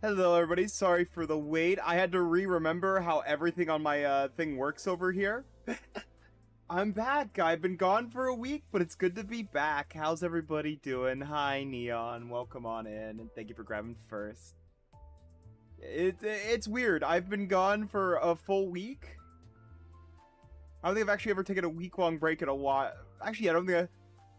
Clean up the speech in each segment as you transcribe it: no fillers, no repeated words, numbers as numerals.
Hello, everybody. Sorry for the wait. I had to remember how everything on my thing works over here. I'm back. I've been gone for a week, but it's good to be back. How's everybody doing? Hi, Neon. Welcome on in, and thank you for grabbing first. It's weird. I've been gone for a full week. I don't think I've actually ever taken a week-long break in a while. Actually, I don't think I...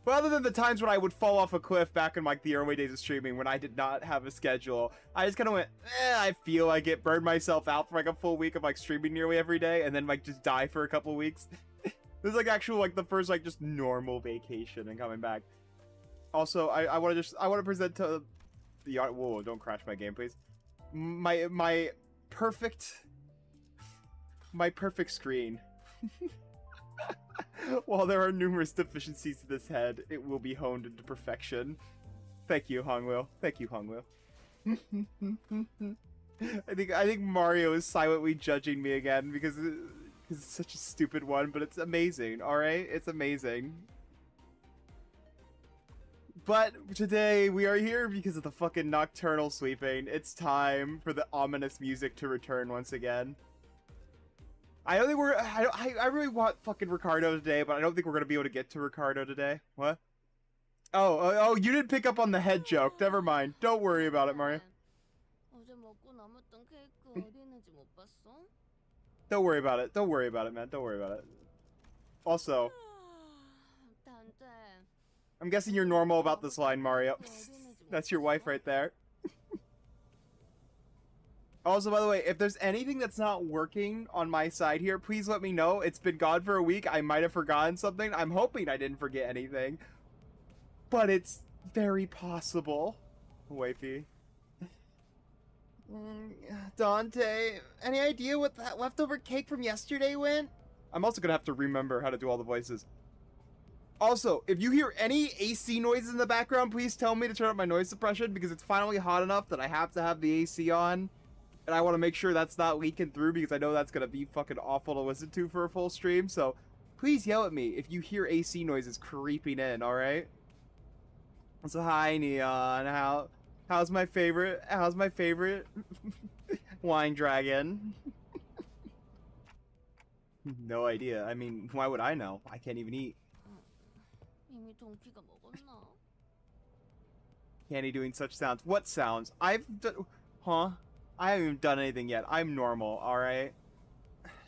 Well, other than the times when I would fall off a cliff back in like the early days of streaming when I did not have a schedule, I just kind of went, I feel like it, burned myself out for like a full week of like streaming nearly every day, and then like just die for a couple weeks. This is like actual like the first like just normal vacation and coming back. Also, I want to present to the whoa, don't crash my game, please. My perfect screen. While there are numerous deficiencies to this head, it will be honed into perfection. Thank you, Hongwil. Thank you, Hongwil. I think Mario is silently judging me again because it's such a stupid one, but it's amazing, alright? It's amazing. But today we are here because of the fucking nocturnal sleeping. It's time for the ominous music to return once again. I don't think I really want fucking Ricardo today, but I don't think we're gonna be able to get to Ricardo today. What? Oh, you didn't pick up on the head joke. Never mind. Don't worry about it, Mario. Don't worry about it. Don't worry about it, man. Don't worry about it. Also, I'm guessing you're normal about this line, Mario. That's your wife right there. Also, by the way, if there's anything that's not working on my side here, please let me know. It's been gone for a week. I might have forgotten something. I'm hoping I didn't forget anything. But it's very possible. Wifey. Dante, any idea what that leftover cake from yesterday went? I'm also gonna have to remember how to do all the voices. Also, if you hear any AC noises in the background, please tell me to turn up my noise suppression because it's finally hot enough that I have to have the AC on. And I want to make sure that's not leaking through because I know that's going to be fucking awful to listen to for a full stream. So please yell at me if you hear AC noises creeping in, alright? So hi, Neon. How's my favorite wine dragon? No idea. I mean, why would I know? I can't even eat. Candy doing such sounds. What sounds? Huh? I haven't even done anything yet. I'm normal, alright?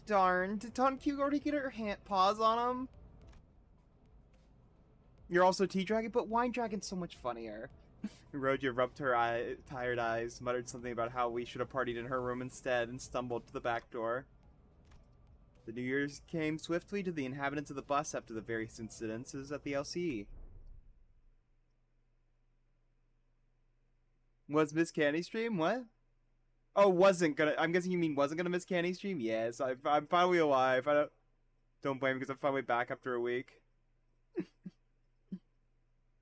Darn, did Tonq already get her paws on him? You're also T-Dragon, but Wine Dragon's so much funnier. Rogia rubbed her tired eyes, muttered something about how we should have partied in her room instead, and stumbled to the back door. The New Year's came swiftly to the inhabitants of the bus after the various incidences at the LCE. Was Miss Candy stream? What? Oh, wasn't gonna. I'm guessing you mean wasn't gonna miss Candy stream? Yes, I'm finally alive. Don't blame me because I'm finally back after a week.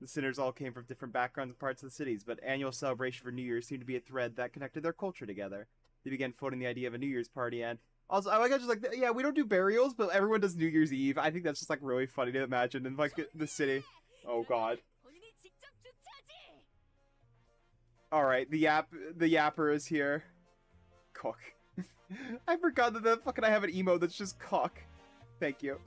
The sinners all came from different backgrounds and parts of the cities, but annual celebration for New Year's seemed to be a thread that connected their culture together. They began floating the idea of a New Year's party, and also I like just like yeah, we don't do burials, but everyone does New Year's Eve. I think that's just like really funny to imagine in like the city. Oh God. All right, the yapper is here. Cook. I forgot that I have an emote that's just cock. Thank you.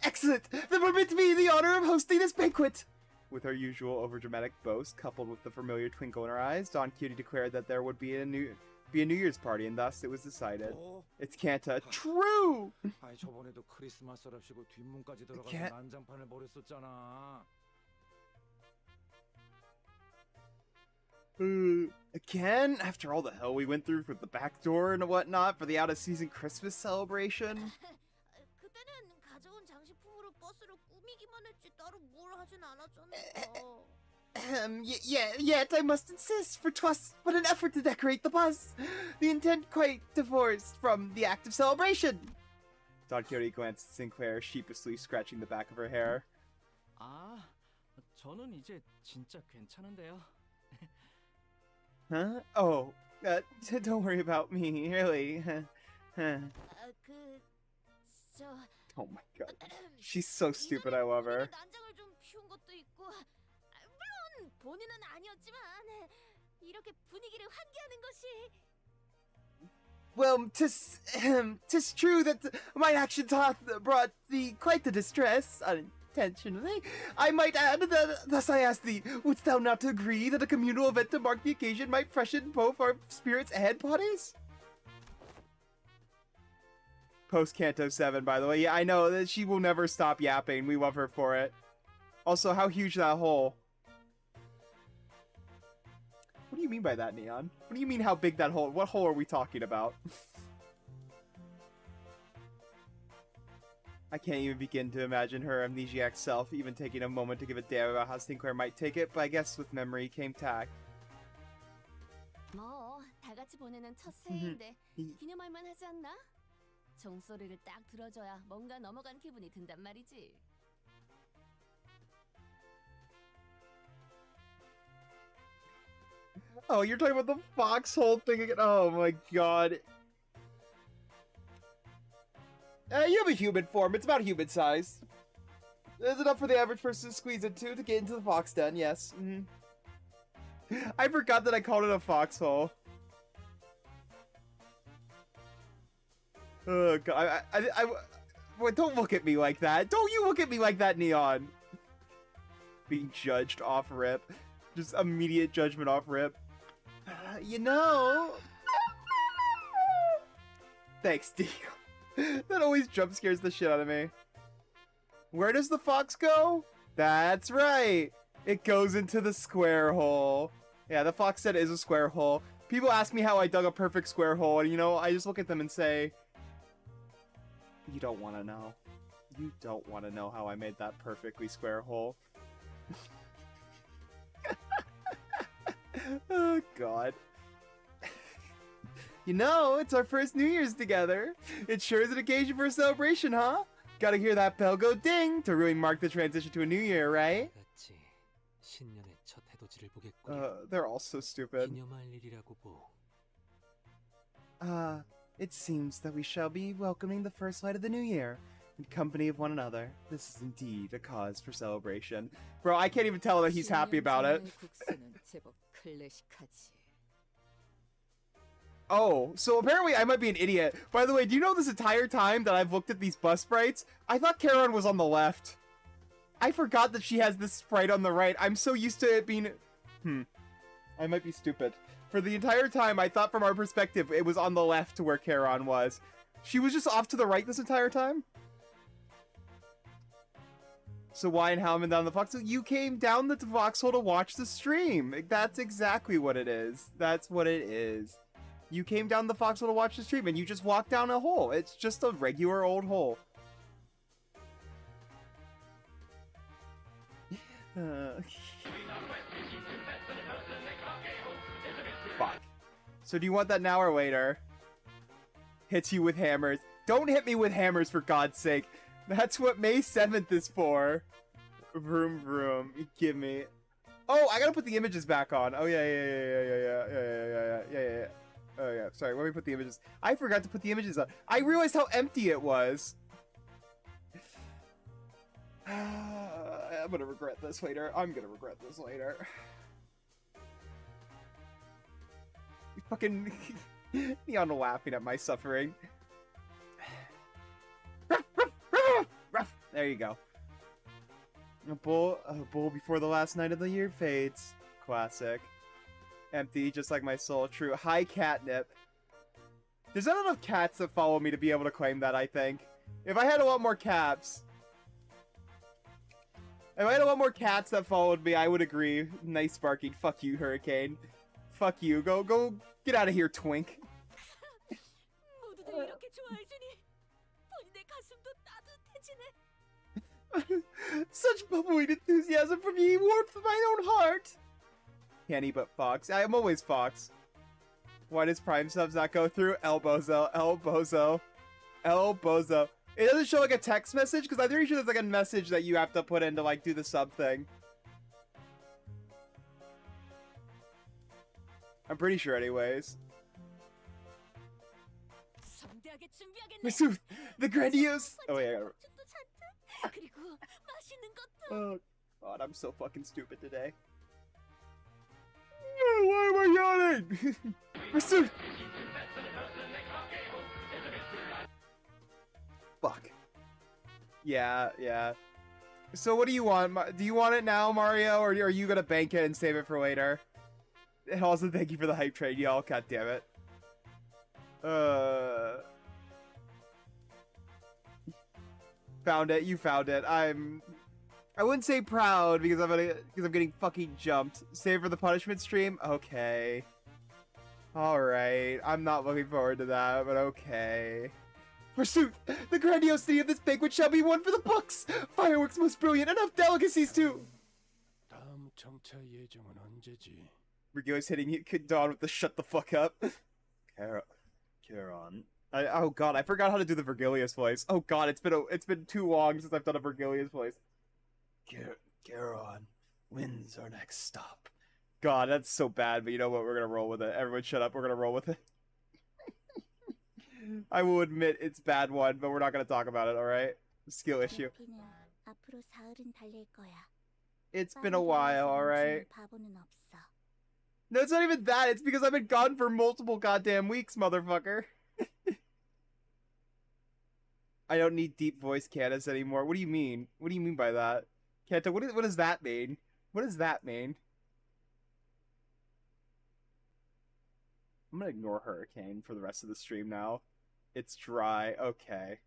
Excellent! Then permit me the honor of hosting this banquet! With her usual overdramatic boast, coupled with the familiar twinkle in her eyes, Don Cutie declared that there would be a New Year's party, and thus it was decided. It's Kanta. True! Again? After all the hell we went through for the back door and whatnot for the out-of-season Christmas celebration? Yet I must insist, for 'twas but an effort to decorate the bus. The intent quite divorced from the act of celebration. Don Quixote glanced at Sinclair, sheepishly scratching the back of her hair. 저는 이제 진짜 괜찮은데요. Huh? Oh, don't worry about me, really. Oh my God. She's so stupid, I love her. 이렇게 분위기를 환기하는 것이 Well, 'tis true that my actions hath brought thee quite the distress, unintentionally. I might add that thus I ask thee, wouldst thou not agree that a communal event to mark the occasion might freshen both our spirits and bodies? Post Canto 7, by the way. Yeah, I know that she will never stop yapping. We love her for it. Also, how huge that hole? What do you mean by that, Neon? What do you mean how big that hole? What hole are we talking about? I can't even begin to imagine her amnesiac self even taking a moment to give a damn about how Sinclair might take it, but I guess with memory came tact. 뭐 다 같이 보내는 첫 새해인데 기념할 만하지 않나? 종소리를 딱 들어줘야 뭔가 넘어간 기분이 든단 말이지. Oh, you're talking about the foxhole thing again? Oh my god. You have a human form. It's about human size. There's enough for the average person to squeeze into to get into the fox den, yes. I forgot that I called it a foxhole. Oh god, well, don't look at me like that. Don't you look at me like that, Neon. Being judged off rip. Just immediate judgment off rip. You know... Thanks, Deagle. That always jump scares the shit out of me. Where does the fox go? That's right. It goes into the square hole. Yeah, the fox said it is a square hole. People ask me how I dug a perfect square hole, and you know, I just look at them and say, you don't want to know. You don't want to know how I made that perfectly square hole. Oh, God. You know, it's our first New Year's together. It sure is an occasion for a celebration, huh? Gotta hear that bell go ding to really mark the transition to a new year, right? They're all so stupid. It seems that we shall be welcoming the first light of the new year in company of one another. This is indeed a cause for celebration. Bro, I can't even tell that he's happy about it. Oh, so apparently I might be an idiot. By the way, do you know this entire time that I've looked at these bus sprites, I thought Charon was on the left. I forgot that she has this sprite on the right. I'm so used to it being... I might be stupid. For the entire time, I thought from our perspective, it was on the left to where Charon was. She was just off to the right this entire time? So why and how I'm down the foxhole? You came down the foxhole to watch the stream. That's exactly what it is. That's what it is. You came down the foxhole to watch the stream, and you just walked down a hole. It's just a regular old hole. Fuck. So do you want that now or later? Hits you with hammers. Don't hit me with hammers, for God's sake. That's what May 7th is for. Vroom vroom. Give me. Oh, I gotta put the images back on. Oh yeah. Oh yeah. Sorry, let me put the images. I forgot to put the images on. I realized how empty it was. I'm gonna regret this later. I'm gonna regret this later. You fucking Neon laughing at my suffering. There you go. A bull before the last night of the year fades. Classic. Empty, just like my soul. True. Hi, catnip. There's not enough cats that follow me to be able to claim that, I think. If I had a lot more cats... If I had a lot more cats that followed me, I would agree. Nice barking. Fuck you, Hurricane. Fuck you. Go, get out of here, Twink. Such bubbling enthusiasm from ye, warmth of my own heart. Can't eat but Fox. I'm always Fox. Why does Prime subs not go through? El Bozo. It doesn't show like a text message because I'm pretty sure there's like a message that you have to put in to like do the sub thing. I'm pretty sure anyways. The grandiose. Oh wait, I gotta... Oh god, I'm so fucking stupid today. Why am I yawning? Mr. Fuck. Yeah. So what do you want? Do you want it now, Mario, or are you gonna bank it and save it for later? And also, thank you for the hype train, y'all. God damn it. Found it. You found it. I wouldn't say proud because I'm getting fucking jumped. Save for the punishment stream. Okay. All right. I'm not looking forward to that, but okay. Pursuit! The grandiosity of this banquet shall be one for the books! Fireworks most brilliant, enough delicacies too! 다음 정차 예정은 언제지? Vergilius hitting Dawn with the shut the fuck up. Charon. Oh god, I forgot how to do the Vergilius voice. Oh god, it's been too long since I've done a Vergilius voice. Charon, when's our next stop? God, that's so bad, but you know what? We're gonna roll with it. Everyone shut up, we're gonna roll with it. I will admit it's bad one, but we're not gonna talk about it, alright? Skill issue. It's been a while, alright? No, it's not even that. It's because I've been gone for multiple goddamn weeks, motherfucker. I don't need deep voice Candace anymore. What do you mean? What do you mean by that? Kanto, what does that mean? What does that mean? I'm gonna ignore Hurricane for the rest of the stream now. It's dry. Okay.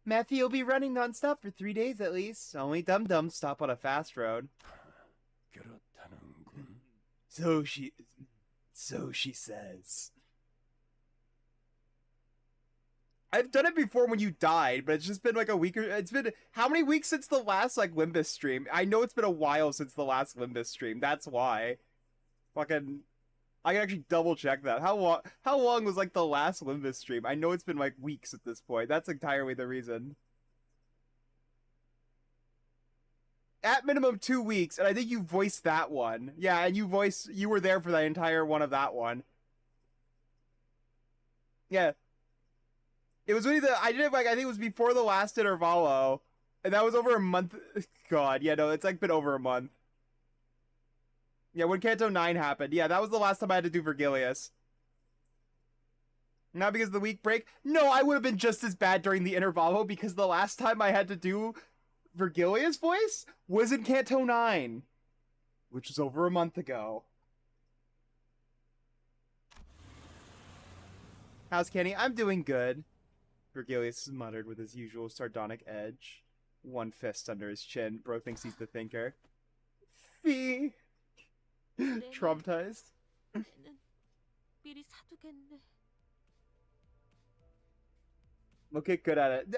Matthew will be running non-stop for 3 days at least. Only dum-dums stop on a fast road. 그렇다는군. So she says. I've done it before when you died, but it's just been like a week or it's been how many weeks since the last like Limbus stream? I know it's been a while since the last Limbus stream. That's why. Fucking I can actually double check that. How long was like the last Limbus stream? I know it's been like weeks at this point. That's entirely the reason. At minimum 2 weeks, and I think you voiced that one. Yeah, and you were there for the entire one of that one. Yeah. It was really I did it like I think it was before the last Intervallo. And that was over a month. God, yeah, no, it's like been over a month. Yeah, when Kanto 9 happened. Yeah, that was the last time I had to do Vergilius. Not because of the week break. No, I would have been just as bad during the Intervallo because the last time I had to do Vergilius voice was in Kanto 9. Which was over a month ago. How's Kenny? I'm doing good. Vergilius muttered with his usual sardonic edge. One fist under his chin. Bro thinks he's the thinker. Fee. Traumatized. 미리 사두겠네. Okay, good at it.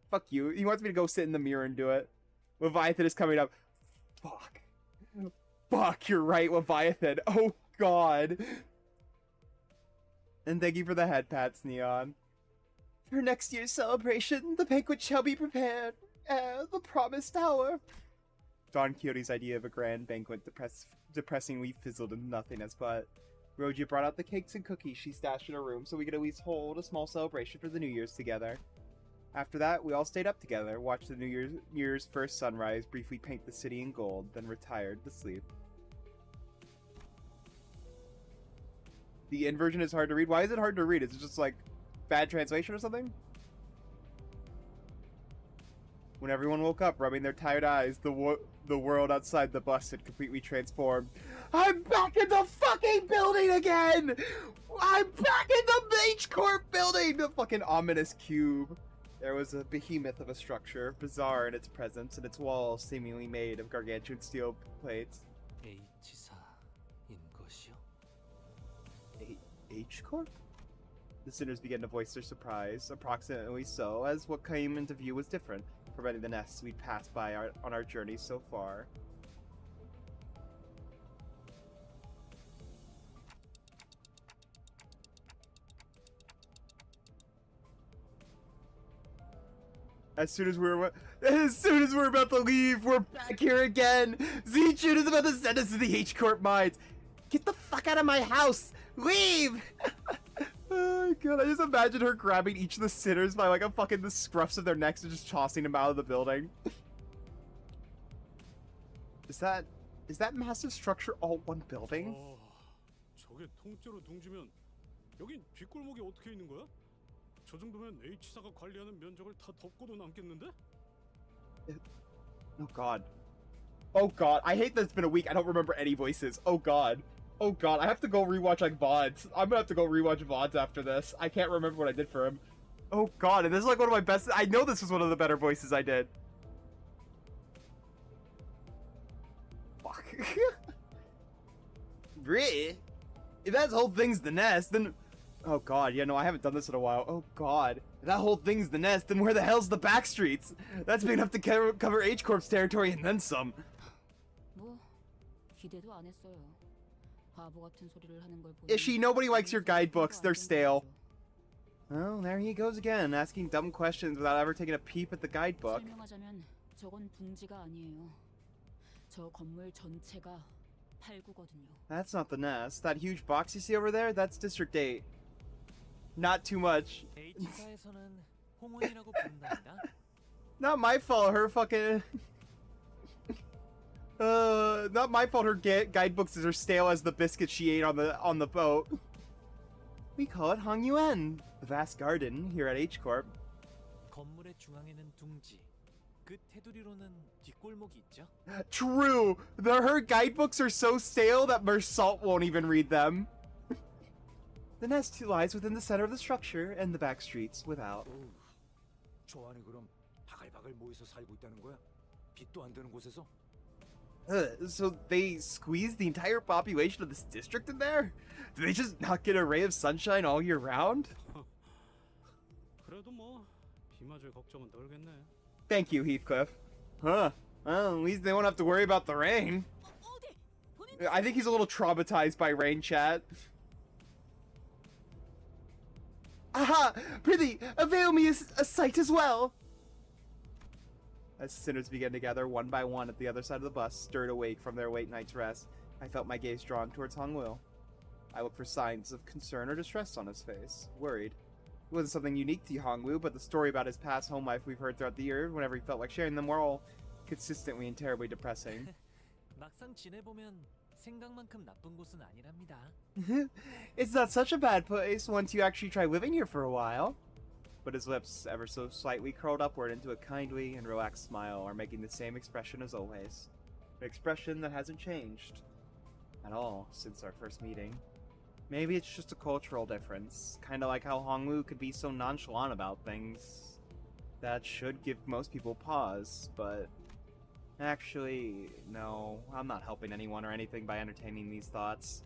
Fuck you. He wants me to go sit in the mirror and do it. Leviathan is coming up. Fuck, you're right, Leviathan. Oh, God. And thank you for the head pats, Neon. For next year's celebration, the banquet shall be prepared. The promised hour. Don Quixote's idea of a grand banquet depressingly fizzled into nothingness, but Rogia brought out the cakes and cookies she stashed in her room so we could at least hold a small celebration for the New Year's together. After that, we all stayed up together, watched the New Year's first sunrise, briefly paint the city in gold, then retired to sleep. The inversion is hard to read. Why is it hard to read? Is it just like bad translation or something? When everyone woke up, rubbing their tired eyes, the world outside the bus had completely transformed. I'm back in the fucking building again! I'm back in the H Corp building! The fucking ominous cube. There was a behemoth of a structure, bizarre in its presence, and its walls seemingly made of gargantuan steel plates. H사인 것이요? H Corp? The sinners began to voice their surprise, approximately so, as what came into view was different, preventing the nests we'd passed by on our journey so far. As soon as we're about to leave, we're back here again. Z-Chun is about to send us to the H Corp mines. Get the fuck out of my house! Leave! Oh my god, I just imagine her grabbing each of the sinners by like the scruffs of their necks and just tossing them out of the building. Is that Is that massive structure all one building? 저게 통째로 둥지면 여긴 뒷골목이 어떻게 있는 거야? 저 정도면 H사가 관리하는 면적을 다 덮고도 남겠는데? Oh god. Oh god. I hate that it's been a week. I don't remember any voices. Oh god. Oh god. I have to go rewatch like VODs. I'm gonna have to go rewatch VODs after this. I can't remember what I did for him. Oh god. And this is like one of my best. I know this was one of the better voices I did. Fuck. Really? If that whole thing's the nest, then... Oh god, yeah, no, I haven't done this in a while. Oh god. If that whole thing's the nest, then where the hell's the backstreets? That's big enough to cover H-Corp's territory and then some. 뭐 기대도 안 했어요. 바보 같은 소리를 하는 걸 보니. Ishi, nobody likes your guidebooks. They're stale. Well, there he goes again, asking dumb questions without ever taking a peep at the guidebook. 설명하자면 저건 둥지가 아니에요. 저 건물 전체가 8구거든요. That's not the nest. That huge box you see over there, that's District 8. Not too much. H사에서는 홍원이라고 부른답니다. Not my fault, her fucking... not my fault her guidebooks are stale as the biscuit she ate on the boat. We call it Hong Yuan, the vast garden here at H-Corp. 건물의 중앙에는 둥지, 그 테두리로는 뒷골목이 있죠. True! Her guidebooks are so stale that Mersalt won't even read them. The nest lies within the center of the structure and the back streets without. 저 안에 그럼 바글바글 모여서 살고 있다는 거야? 빛도 안 드는 곳에서? So they squeeze the entire population of this district in there? Do they just not get a ray of sunshine all year round? 그래도 뭐 비 맞을 걱정은 덜겠네. Thank you, Heathcliff. Huh. Well, at least they won't have to worry about the rain. I think he's a little traumatized by rain, chat. Aha! Prithee, avail me a sight as well! As sinners began to gather one by one at the other side of the bus, stirred awake from their late night's rest, I felt my gaze drawn towards Hongwil. I looked for signs of concern or distress on his face, worried. It wasn't something unique to Hongwu, but the story about his past home life we've heard throughout the year, whenever he felt like sharing them, were all consistently and terribly depressing. 막상 지내보면 생각만큼 나쁜 곳은 아니랍니다. It's not such a bad place once you actually try living here for a while. But his lips, ever so slightly curled upward into a kindly and relaxed smile, are making the same expression as always. An expression that hasn't changed at all since our first meeting. Maybe it's just a cultural difference, kinda like how Hongwu could be so nonchalant about things. That should give most people pause, but... Actually, no, I'm not helping anyone or anything by entertaining these thoughts.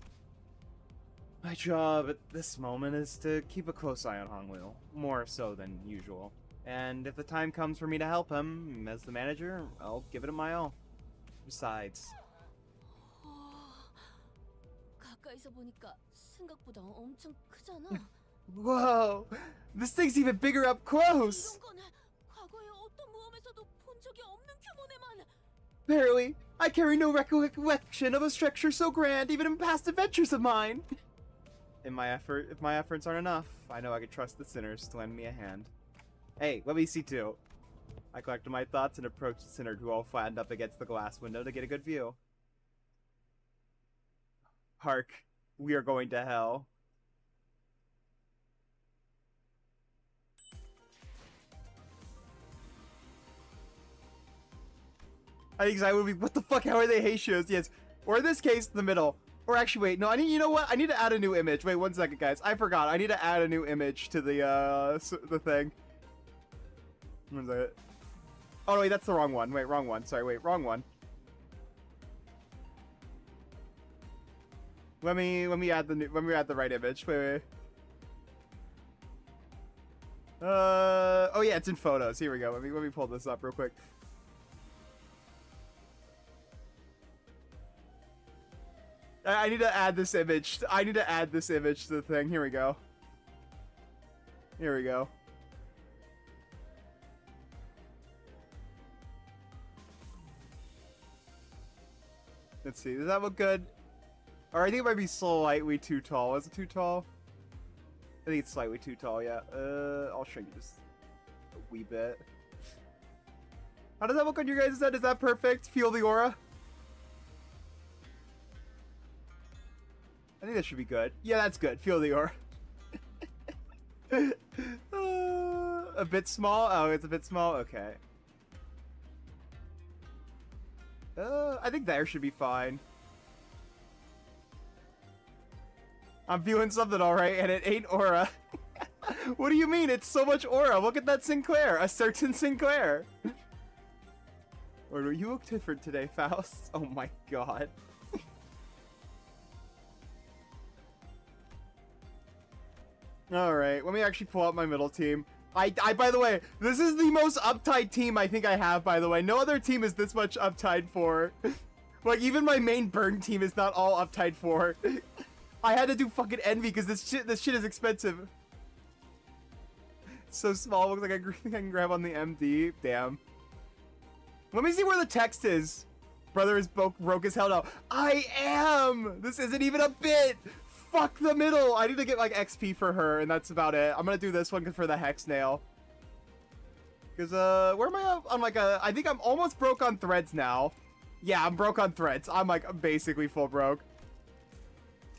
My job at this moment is to keep a close eye on Hongwil, more so than usual. And if the time comes for me to help him, as the manager, I'll give it my all. Besides... 가까이서 보니까 생각보다 엄청 크잖아. Whoa! This thing's even bigger up close! 이런 거는 과거에 어떤 모험에서도 본 적이 없는 규모네만. Verily, I carry no recollection of a structure so grand, even in past adventures of mine. If my efforts aren't enough, I know I can trust the sinners to lend me a hand. Hey, let me see too. I collected my thoughts and approached the sinner, who all flattened up against the glass window to get a good view. Hark, we are going to hell. I think I would be, what the fuck, how are they Heishios? Yes, or in this case, the middle. Or actually, wait, no, you know what? I need to add a new image. Wait, 1 second, guys. I forgot. I need to add a new image to the thing. 1 second. Oh, no, wait, that's the wrong one. Wait, wrong one. Sorry, wait, wrong one. Let me add the right image. Wait. Oh yeah, it's in photos. Here we go. Let me pull this up real quick. I need to add this image. I need to add this image to the thing. Here we go. Here we go. Let's see. Does that look good? Or I think it might be slightly too tall. Is it too tall? I think it's slightly too tall, yeah. I'll shrink it just a wee bit. How does that look on your guys' head? Is that perfect? Feel the aura? think that should be good. Yeah, that's good. Feel the aura. A bit small? Oh, it's a bit small? Okay. I think there should be fine. I'm feeling something alright, and it ain't aura. What do you mean? It's so much aura. Look at that Sinclair. A certain Sinclair. Or you look different today, Faust. Oh my god. Alright, let me actually pull out my middle team. I by the way, this is the most uptight team I think I have, by the way. No other team is this much uptight for. Like, even my main burn team is not all uptight for. I had to do fucking envy because this shit is expensive. It's so small, looks like I think I can grab on the MD. Damn. Let me see where the text is. Brother is broke as hell now. I am! This isn't even a bit! Fuck the middle! I need to get like XP for her, and that's about it. I'm gonna do this one for the Hex Nail. Because, where am I on like a... I think I'm almost broke on threads now. Yeah, I'm broke on threads. I'm like basically full broke.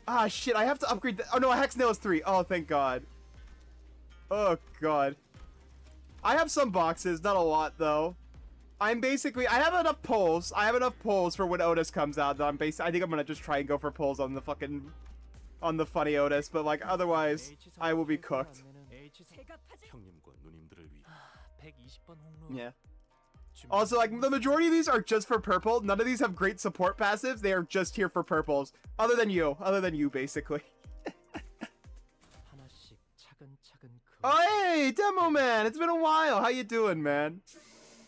Ah, shit, I have to upgrade the... Oh no, a Hex Nail is 3. Oh, thank god. Oh, god. I have some boxes, not a lot, though. I'm basically... I have enough pulls. I have enough pulls for when Otis comes out that I'm basically... I think I'm gonna just try and go for pulls on the fucking... on the funny Otis, but like, otherwise, I will be cooked. Yeah. Also, like, the majority of these are just for purple. None of these have great support passives. They are just here for purples. Other than you, basically. Oh, hey, Demo Man! It's been a while! How you doing, man?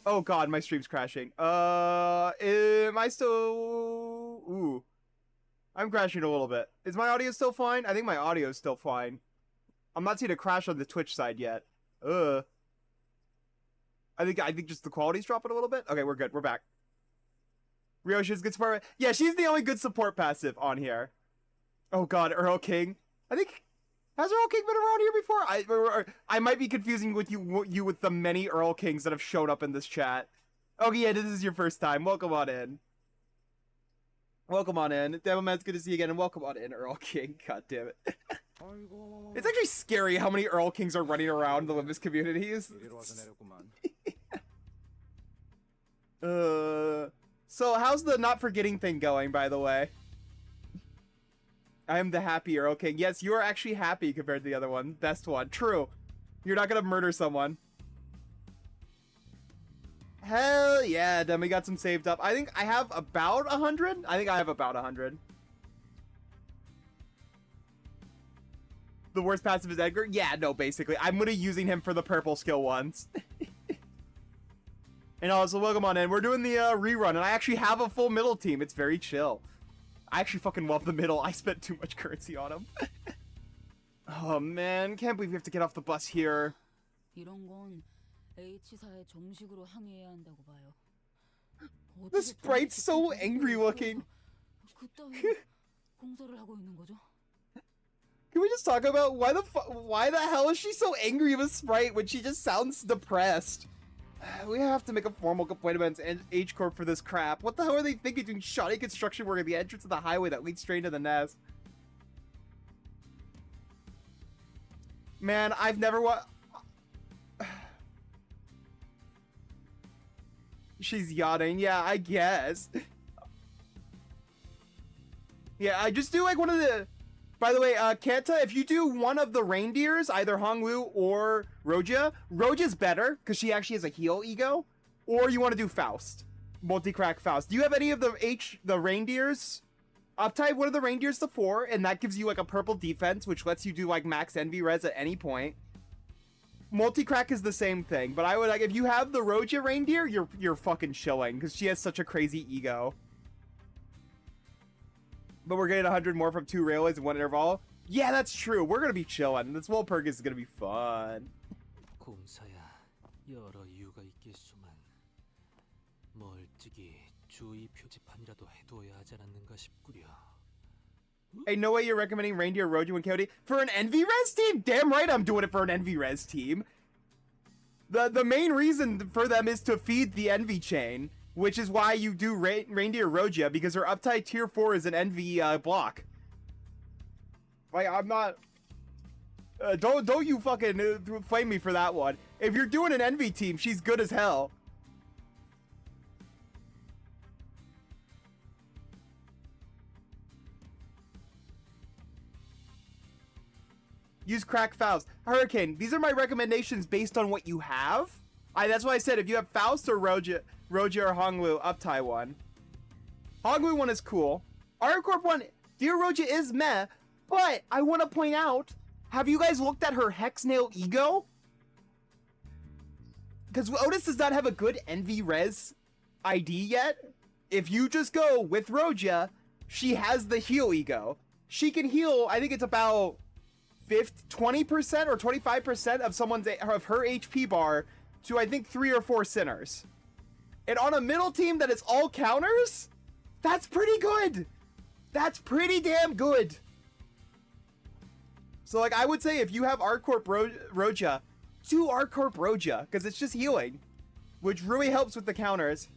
Oh god, my stream's crashing. Am I still... Ooh. I'm crashing a little bit. Is my audio still fine? I think my audio is still fine. I'm not seeing a crash on the Twitch side yet. I think just the quality's dropping a little bit. Okay, we're good. We're back. Ryoshi's good support. Yeah, she's the only good support passive on here. Oh god, Earl King. I think... Has Earl King been around here before? I might be confusing with you with the many Earl Kings that have shown up in this chat. Oh yeah, this is your first time. Welcome on in. Welcome on in. Demoman, it's good to see you again, and welcome on in, Earl King. God damn it. It's actually scary how many Earl Kings are running around the Limbus community. So how's the not forgetting thing going, by the way? I am the happy Earl King. Yes, you are actually happy compared to the other one. Best one. True. You're not gonna murder someone. Hell yeah, then we got some saved up. I think I have about 100. I think I have about 100. The worst passive is Edgar? Yeah, no, basically. I'm gonna using him for the purple skill once. And also, welcome on in. We're doing the rerun, and I actually have a full middle team. It's very chill. I actually fucking love the middle. I spent too much currency on him. Oh man, can't believe we have to get off the bus here. The sprite's so angry looking. Can we just talk about why the hell is she so angry with Sprite when she just sounds depressed? We have to make a formal complaint about H Corp for this crap. What the hell are they thinking doing shoddy construction work at the entrance of the highway that leads straight to the nest? Man, I've never She's yachting. Yeah, I guess. Yeah, I just do like one of the... By the way, Kanta, if you do one of the reindeers, either Hongwu or Roja, Roja's better, because she actually has a heal ego. Or you want to do Faust. Multi-crack Faust. Do you have any of the reindeers? Uptype one of the reindeers to 4, and that gives you like a purple defense, which lets you do like max envy res at any point. Multi-crack is the same thing, but I would like, if you have the Roja reindeer, you're fucking chilling, because she has such a crazy ego. But we're getting 100 more from 2 railways in 1 interval. Yeah, that's true. We're gonna be chilling. This Wolperg is gonna be fun. Hey, no way you're recommending Reindeer, Rojo, and Coyote for an Envy Res team? Damn right I'm doing it for an Envy Res team. The main reason for them is to feed the Envy chain, which is why you do Reindeer Roja, because her uptight tier 4 is an Envy block. Like, I'm not... don't you fucking flame me for that one. If you're doing an Envy team, she's good as hell. Use crack Faust. Hurricane, these are my recommendations based on what you have. That's why I said if you have Faust or Roja or Hongwu, up tie one. Hongwu one is cool. ArcCorp one, Dear Roja is meh, but I want to point out, have you guys looked at her Hexnail Ego? Because Otis does not have a good Envy Res ID yet. If you just go with Roja, she has the heal Ego. She can heal, I think it's about 20% or 25% of her HP bar to, I think, 3 or 4 Sinners. And on a middle team that is all counters, that's pretty good. That's pretty damn good. So, like, I would say if you have ArcCorp Roja, do ArcCorp Roja, because it's just healing, which really helps with the counters.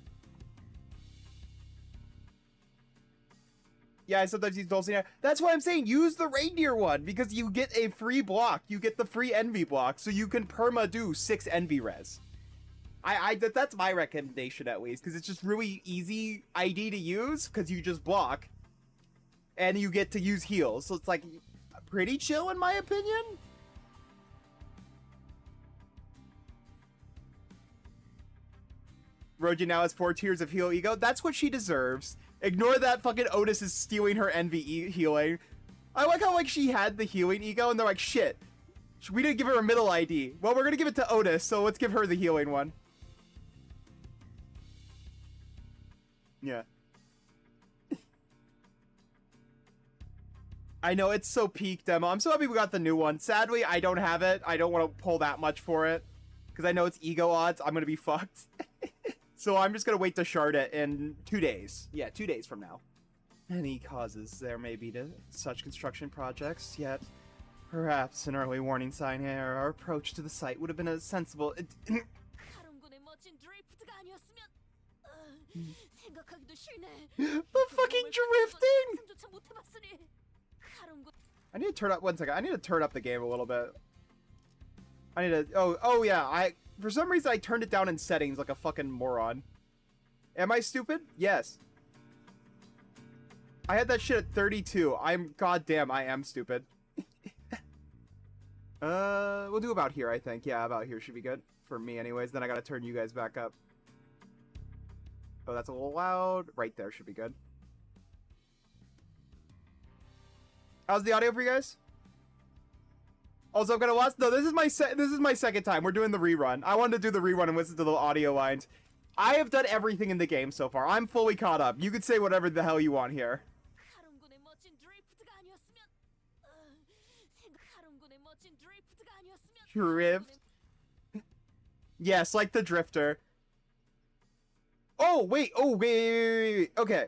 Yeah, I sometimes use Dulcinea. That's why I'm saying use the reindeer one, because you get a free block. You get the free Envy block, so you can perma do 6 Envy res. That's my recommendation at least, because it's just really easy ID to use, because you just block, and you get to use heals. So it's like pretty chill in my opinion. Roja now has 4 tiers of heal ego. That's what she deserves. Ignore that fucking Otis is stealing her Envy healing. I like how, like, she had the healing ego, and they're like, shit, we didn't give her a middle ID. Well, we're gonna give it to Otis, so let's give her the healing one. Yeah. I know, it's so peak demo. I'm so happy we got the new one. Sadly, I don't have it. I don't want to pull that much for it, because I know it's ego odds. I'm gonna be fucked. So I'm just gonna wait to shard it in 2 days. Yeah, 2 days from now. Any causes there may be to such construction projects, yet perhaps an early warning sign here. Our approach to the site would have been a sensible... The fucking drifting! I need to turn up... One second. I need to turn up the game a little bit. I need to... Oh yeah, for some reason, I turned it down in settings like a fucking moron. Am I stupid? Yes. I had that shit at 32. Goddamn, I am stupid. We'll do about here, I think. Yeah, about here should be good. For me, anyways. Then I gotta turn you guys back up. Oh, that's a little loud. Right there should be good. How's the audio for you guys? Also, I'm gonna watch. No, this is my second time. We're doing the rerun. I wanted to do the rerun and listen to the audio lines. I have done everything in the game so far. I'm fully caught up. You could say whatever the hell you want here. Drift. Yes, like the drifter. Oh wait. Oh wait. Okay.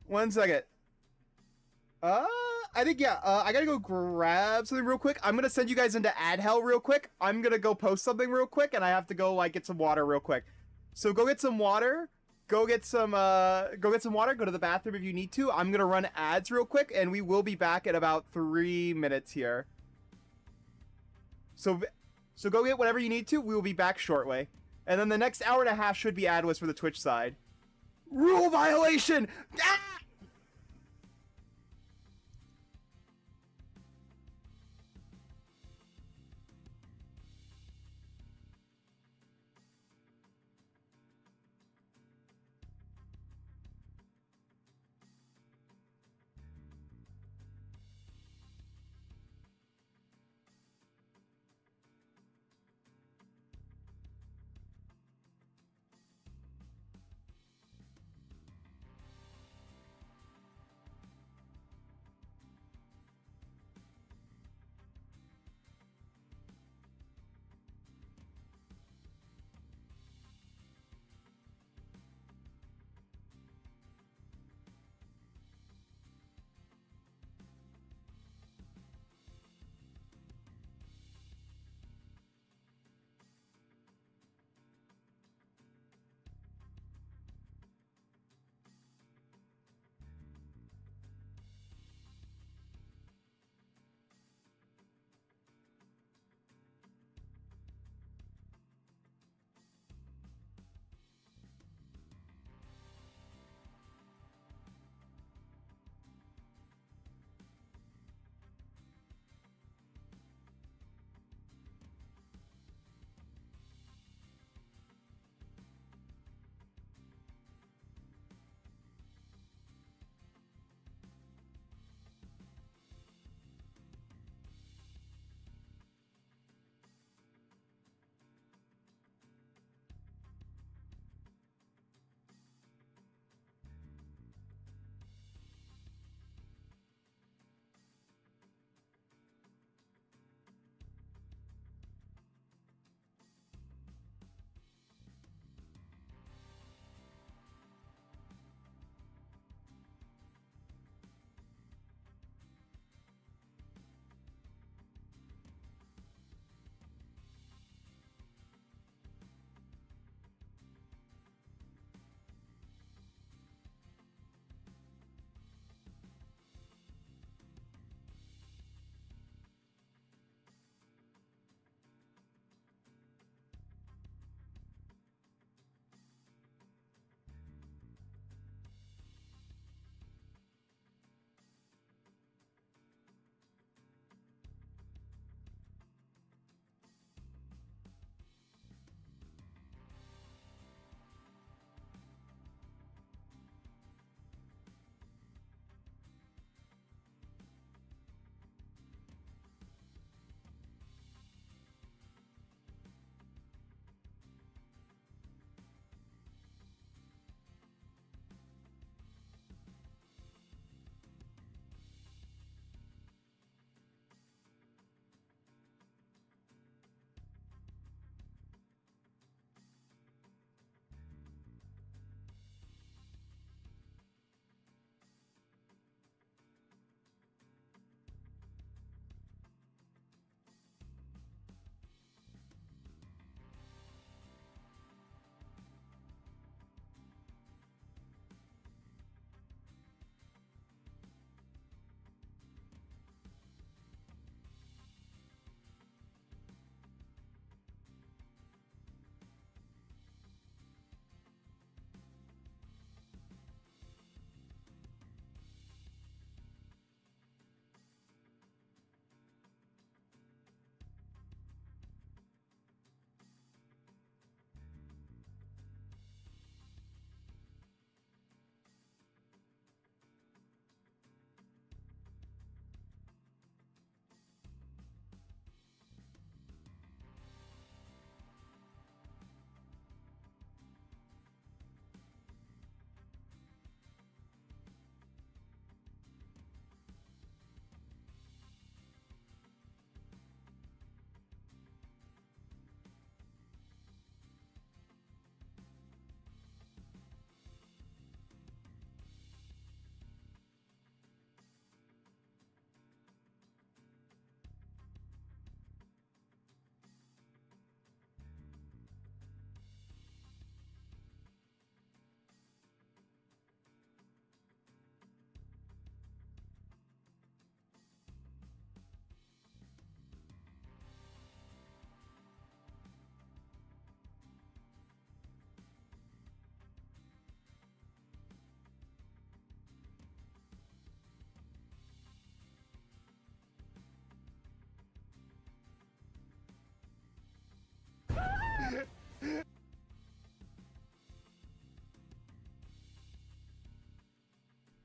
1 second. I think, yeah, I gotta go grab something real quick. I'm gonna send you guys into ad hell real quick. I'm gonna go post something real quick, and I have to go, like, get some water real quick. So go get some water. Go get some water. Go to the bathroom if you need to. I'm gonna run ads real quick, and we will be back in about 3 minutes here. So go get whatever you need to. We will be back shortly. And then the next hour and a half should be adless for the Twitch side. Rule violation! Ah!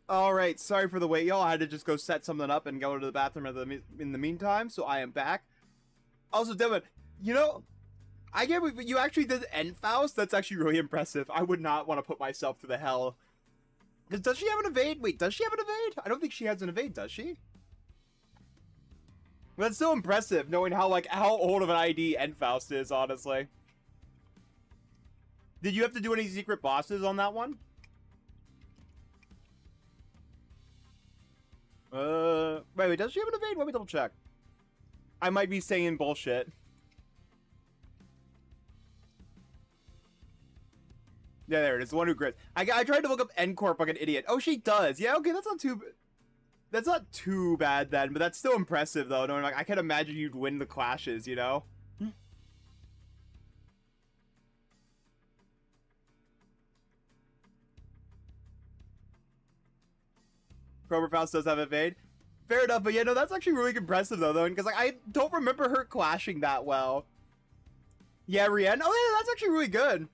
All right, sorry for the wait, y'all. I had to just go set something up and go to the bathroom in the meantime, so I am back. Also, Devin, you know, I get but you actually did Enfaust. That's actually really impressive. I would not want to put myself through the hell. Does she have an evade? Wait, does she have an evade? I don't think she has an evade, does she? That's so impressive, knowing how old of an ID Enfaust is, honestly. Did you have to do any secret bosses on that one? Wait, does she have an evade? Let me double check. I might be saying bullshit. Yeah, there it is. The one who grits. I tried to look up N-Corp like an idiot. Oh, she does. Yeah, okay, that's not too bad then, but that's still impressive though. Knowing like I can't imagine you'd win the clashes, you know? Faust does have evade. Fair enough, but yeah, no, that's actually really impressive though, because like I don't remember her clashing that well. Yeah, Rienne. Oh yeah, that's actually really good.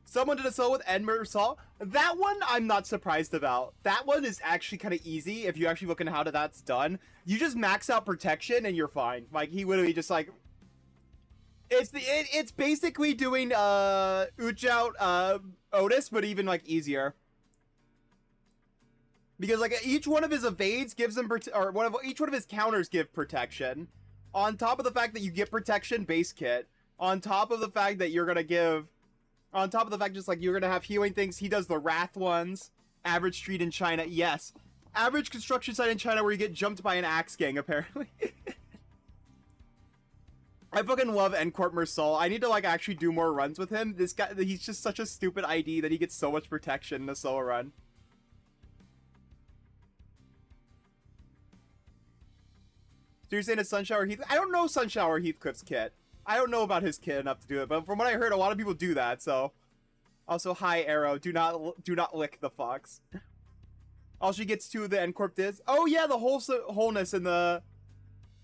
Someone did a solo with Enmer Salt. That one I'm not surprised about. That one is actually kind of easy if you actually look into how that's done. You just max out protection and you're fine. Like he literally just like it's basically doing Ooch out Otis, but even like easier. Because like each one of his evades gives him each one of his counters give protection. On top of the fact that you get protection base kit. On top of the fact that you're gonna give, on top of the fact just like you're gonna have healing things. He does the Wrath ones. Average street in China, yes. Average construction site in China where you get jumped by an axe gang apparently. I fucking love N-Corp Mersal. I need to like actually do more runs with him. This guy, he's just such a stupid ID that he gets so much protection in a solo run. So you're saying it's Sunshower Heath? I don't know Sunshower Heathcliff's kit. I don't know about his kit enough to do it, but from what I heard, a lot of people do that, so. Also, hi, Arrow. Do not lick the fox. Also, she gets two of the N-Corp discs. Oh, yeah, the wholeness in the...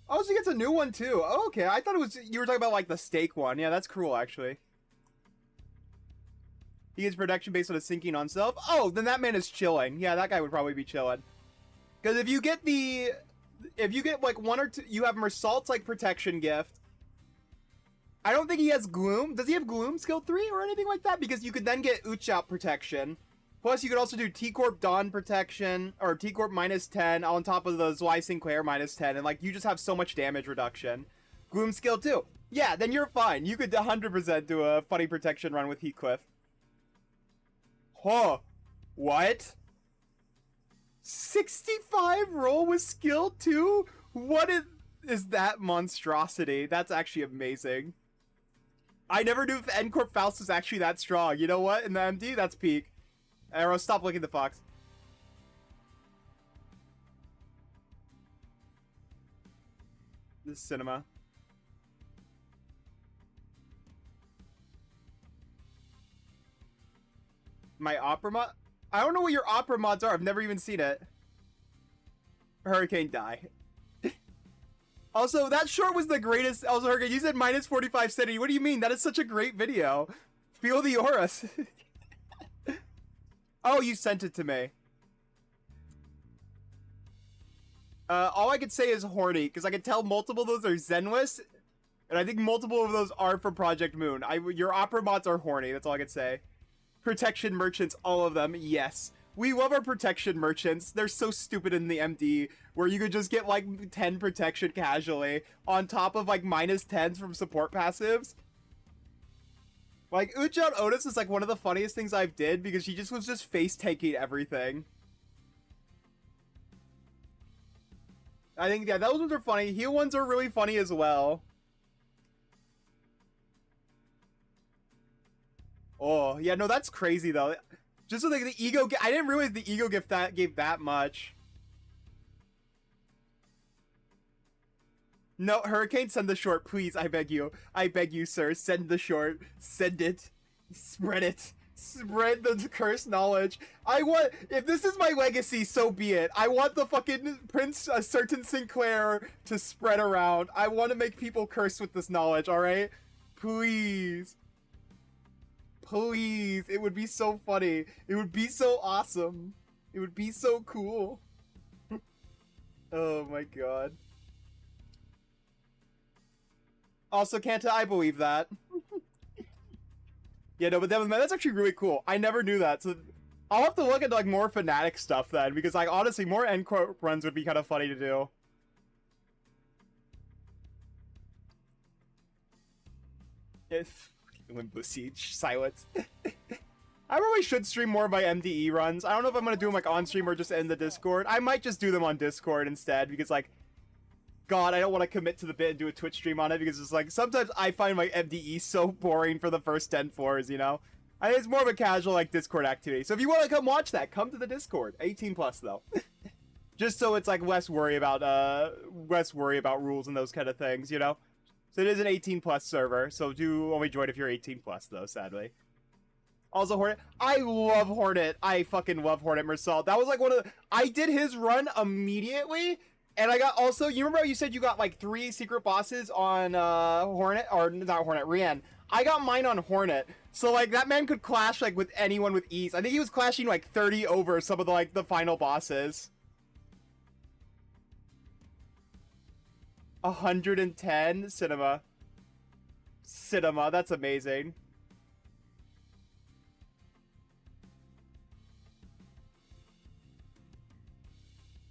Oh, she gets a new one, too. Oh, okay. I thought it was... You were talking about, like, the steak one. Yeah, that's cool, actually. He gets protection based on his sinking on self. Oh, then that man is chilling. Yeah, that guy would probably be chilling. Because if you get the... If you get, like, one or two... You have Mersault's, like, protection gift. I don't think he has Gloom. Does he have Gloom skill 3 or anything like that? Because you could then get Ooch out protection. Plus, you could also do T-Corp Dawn protection, or T-Corp minus 10 on top of the Zwei Sinclair minus 10. And, like, you just have so much damage reduction. Gloom skill 2. Yeah, then you're fine. You could 100% do a funny protection run with Heathcliff. Huh. What? 65 roll with skill 2? What is that monstrosity? That's actually amazing. I never knew if N-Corp Faust was actually that strong. You know what? In the MD, that's peak. Arrow, stop licking the fox. This is cinema. My opera mod? I don't know what your opera mods are. I've never even seen it. Hurricane die. Also, that short was the greatest. Also, Hurricane, you said minus 45 sanity. What do you mean? That is such a great video. Feel the auras. Oh, you sent it to me. All I could say is horny, because I can tell multiple of those are Zenless, and I think multiple of those are from Project Moon. Your opera mods are horny, that's all I could say. Protection merchants, all of them, yes. We love our protection merchants. They're so stupid in the MD, where you could just get like 10 protection casually, on top of like minus 10s from support passives. Like, Ooch out Otis is like one of the funniest things I've did, because she just was just face-taking everything. I think, yeah, those ones are funny. Heal ones are really funny as well. Oh, yeah, no, that's crazy, though. Just so like the ego... I didn't realize the ego gift gave that much. No, Hurricane, send the short, please. I beg you. I beg you, sir. Send the short. Send it. Spread it. Spread the cursed knowledge. I want... If this is my legacy, so be it. I want the fucking Prince Certain Sinclair to spread around. I want to make people cursed with this knowledge, alright? Please. Please, it would be so funny. It would be so awesome. It would be so cool. Oh my god. Also, Kanta, I believe that. Yeah, no, but man, that's actually really cool. I never knew that. So I'll have to look into like more Fnatic stuff then, because like honestly, more end quote runs would be kind of funny to do. If Limbus Siege silence. I probably should stream more of my MDE runs. I don't know if I'm gonna do them like on stream or just in the Discord. I might just do them on Discord instead, because like, God, I don't want to commit to the bit and do a Twitch stream on it, because it's like sometimes I find my MDE so boring for the first 10 floors, you know. I think it's more of a casual like Discord activity. So if you want to come watch that, come to the Discord. 18 plus though. Just so it's like less worry about rules and those kind of things, you know. So it is an 18 plus server, so do only join if you're 18 plus though, sadly. Also Hornet, I love Hornet. I fucking love Hornet Mersault. That was like one of the, I did his run immediately, and I got also, you remember how you said you got like 3 secret bosses on Hornet, or not Hornet, Rian. I got mine on Hornet. So like that man could clash like with anyone with ease. I think he was clashing like 30 over some of the like the final bosses. 110 cinema. That's amazing.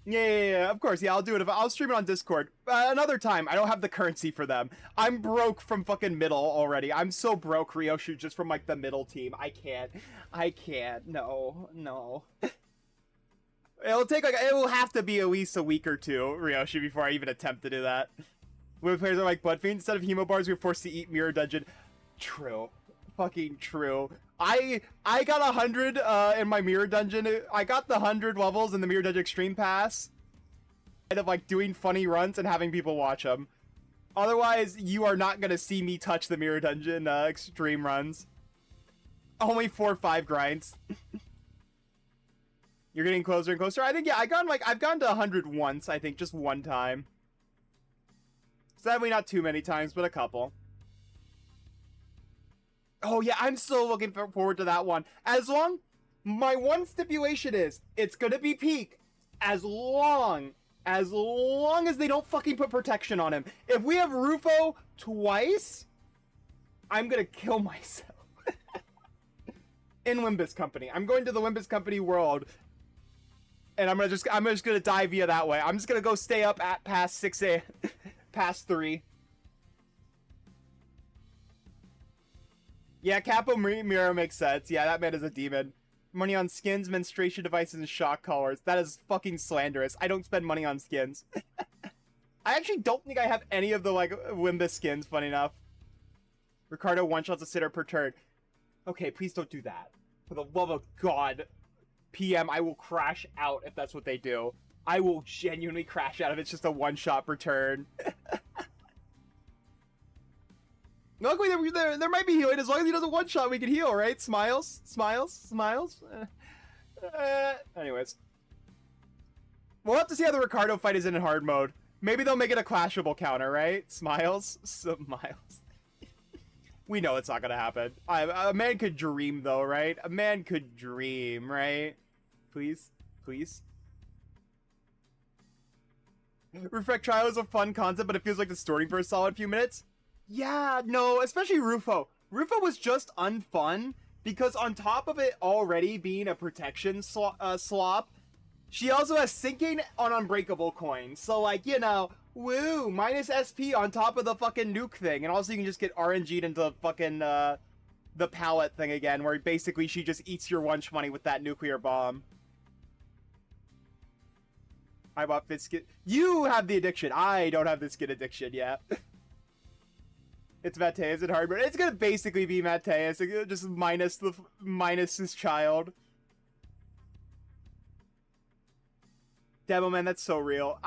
Yeah, of course. Yeah, I'll do it. I'll stream it on Discord. Another time. I don't have the currency for them. I'm broke from fucking middle already. I'm so broke, Ryoshu, just from like the middle team. I can't. No. It'll take like, it will have to be at least a week or two, Ryoshu, before I even attempt to do that. When players are like Blood Fiend, instead of Hemo Bars, we're forced to eat Mirror Dungeon. True. Fucking true. I got 100 in my Mirror Dungeon. I got the 100 levels in the Mirror Dungeon Extreme Pass. Kind of like doing funny runs and having people watch them. Otherwise, you are not gonna see me touch the Mirror Dungeon Extreme runs. Only 4 or 5 grinds. You're getting closer and closer. I think, yeah, I've gone to 100 once, I think, just one time. Sadly, not too many times, but a couple. Oh, yeah, I'm so looking forward to that one. My one stipulation is, it's gonna be peak as long as they don't fucking put protection on him. If we have Rufo twice, I'm gonna kill myself. In Limbus Company. I'm going to the Limbus Company world. And I'm just gonna die via that way. I'm just gonna go stay up at past 6 a.m. past 3. Yeah, Capo Miro makes sense. Yeah, that man is a demon. Money on skins, menstruation devices, and shock collars. That is fucking slanderous. I don't spend money on skins. I actually don't think I have any of the, like, Limbus skins, funny enough. Ricardo one-shots a sitter per turn. Okay, please don't do that. For the love of God. PM, I will crash out if that's what they do. I will genuinely crash out if it's just a one-shot per turn. Luckily, there might be healing. As long as he does a one-shot, we can heal, right? Smiles. Anyways. We'll have to see how the Ricardo fight is in hard mode. Maybe they'll make it a clashable counter, right? Smiles. We know it's not gonna happen. A man could dream, though, right? A man could dream, right? Please? Reflect Trial is a fun concept, but it feels like the story for a solid few minutes. Yeah, no, especially Rufo. Rufo was just unfun, because on top of it already being a protection slop, she also has sinking on unbreakable coins. So, like, you know, woo, minus SP on top of the fucking nuke thing. And also you can just get RNG'd into fucking, the pallet thing again, where basically she just eats your lunch money with that nuclear bomb. I bought fit skin. You have the addiction. I don't have the skin addiction yet. It's Mateus in hard mode. It's gonna basically be Mateus, just minus his child. Demoman, that's so real.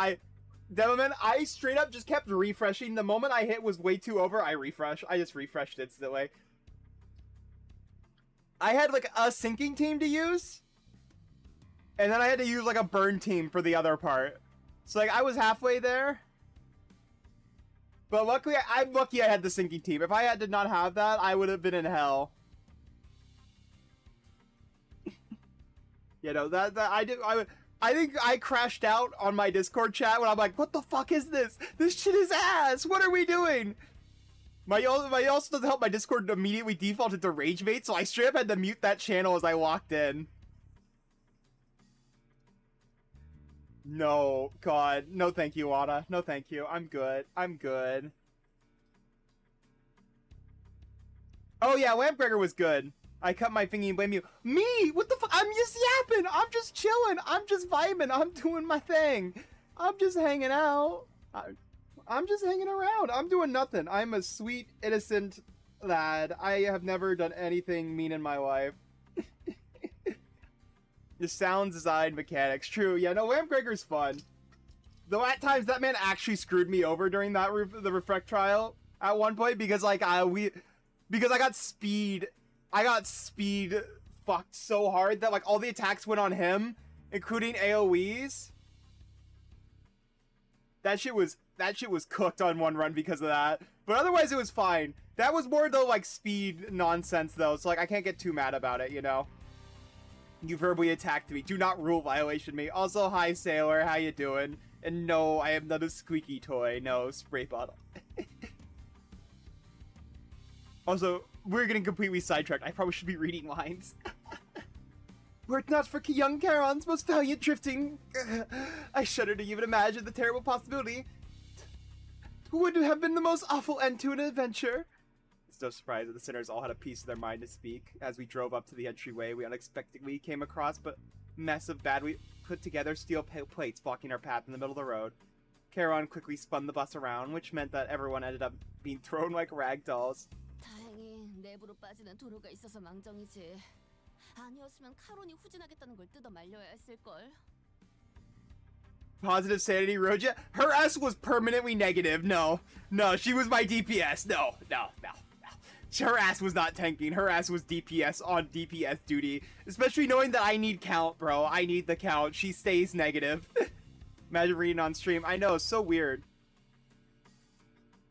Demoman, I straight up just kept refreshing. The moment I hit was way too over, I just refreshed instantly. I had like a sinking team to use, and then I had to use like a burn team for the other part. So like I was halfway there. But luckily, I'm lucky I had the sinking team. If I did not have that, I would have been in hell. You know, that I think I crashed out on my Discord chat when I'm like, what the fuck is this? This shit is ass. What are we doing? My also doesn't help my Discord immediately defaulted to rage bait, so I straight up had to mute that channel as I walked in. No, God. No thank you, Wada. No thank you. I'm good. I'm good. Oh yeah, Lampgregor was good. I cut my thingy and blame you. Me? What the fuck? I'm just yapping. I'm just chilling. I'm just vibing. I'm doing my thing. I'm just hanging out. I'm just hanging around. I'm doing nothing. I'm a sweet, innocent lad. I have never done anything mean in my life. The sound design mechanics. True. Yeah, no, Lampgregor's fun. Though at times that man actually screwed me over during that the reflect trial at one point because like because I got speed fucked so hard that like all the attacks went on him, including AoEs. That shit was cooked on one run because of that. But otherwise it was fine. That was more the like speed nonsense though, so like I can't get too mad about it, you know. You verbally attacked me. Do not rule violation me. Also, hi Sailor, how you doing? And no, I am not a squeaky toy. No, spray bottle. Also, we're getting completely sidetracked. I probably should be reading lines. Were it not for young Charon's most valiant drifting, I shudder to even imagine the terrible possibility. It would have been the most awful end to an adventure. It's no surprise that the sinners all had a piece of their mind to speak. As we drove up to the entryway, we unexpectedly came across a mess of badly put together steel plates blocking our path in the middle of the road. Charon quickly spun the bus around, which meant that everyone ended up being thrown like rag dolls. 다행히 내부로 빠지는 도로가 있어서 망정이지. 아니었으면 카론이 후진하겠다는 걸 뜯어 말려야 했을걸. Positive sanity, Roja? Her S was permanently negative. No, she was my DPS. No. Her ass was not tanking. Her ass was DPS on DPS duty. Especially knowing that I need count, bro. I need the count. She stays negative. Imagine reading on stream. I know, so weird.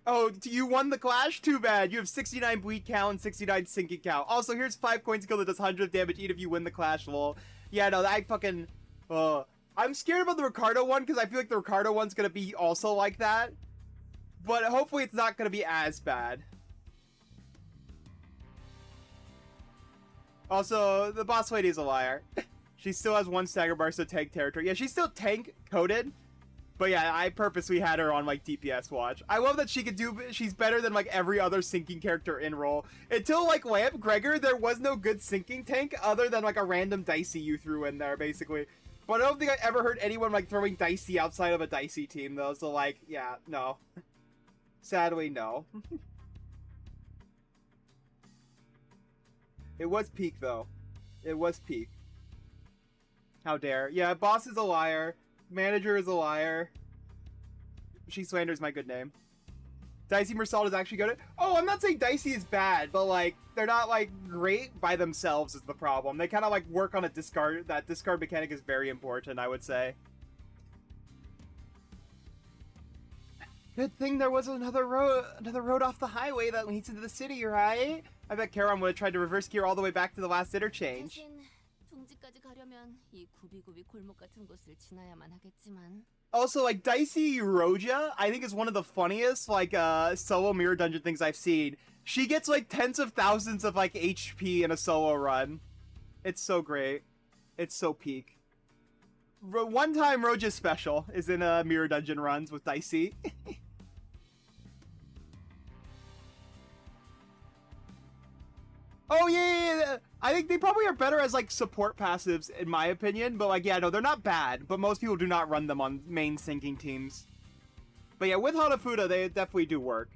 Oh, you won the clash? Too bad. You have 69 bleed count and 69 sinking count. Also, here's 5 coin skill that does 100 damage even if you win the clash, lol. Yeah, no, I fucking... I'm scared about the Ricardo one because I feel like the Ricardo one's gonna be also like that. But hopefully it's not gonna be as bad. Also, the boss lady is a liar. She still has 1 stagger bar, so tank territory. Yeah, she's still tank coded. But yeah, I purposely had her on like DPS watch. I love that she's better than like every other sinking character in role. Until like Lampgregor, there was no good sinking tank other than like a random Dicey you threw in there, basically. But I don't think I ever heard anyone like throwing Dicey outside of a Dicey team though, so like, yeah, no. Sadly, no. It was peak though. It was peak. How dare. Yeah, boss is a liar. Manager is a liar. She slanders my good name. Dicey Mersault is actually good at... Oh, I'm not saying Dicey is bad, but like, they're not like great by themselves is the problem. They kind of like work on a discard. That discard mechanic is very important, I would say. Good thing there was another road off the highway that leads into the city, right? I bet Charon would have tried to reverse gear all the way back to the last interchange. 둥지까지 가려면 이 구비구비 골목 같은 곳을 지나야만 하겠지만. Also, like, Dicey Roja, I think is one of the funniest, like, solo mirror dungeon things I've seen. She gets, like, tens of thousands of, like, HP in a solo run. It's so great. It's so peak. One time Roja's special is in mirror dungeon runs with Dicey. Oh, yeah. I think they probably are better as, like, support passives, in my opinion. But, like, yeah, no, they're not bad. But most people do not run them on main sinking teams. But, yeah, with Hanafuda, they definitely do work.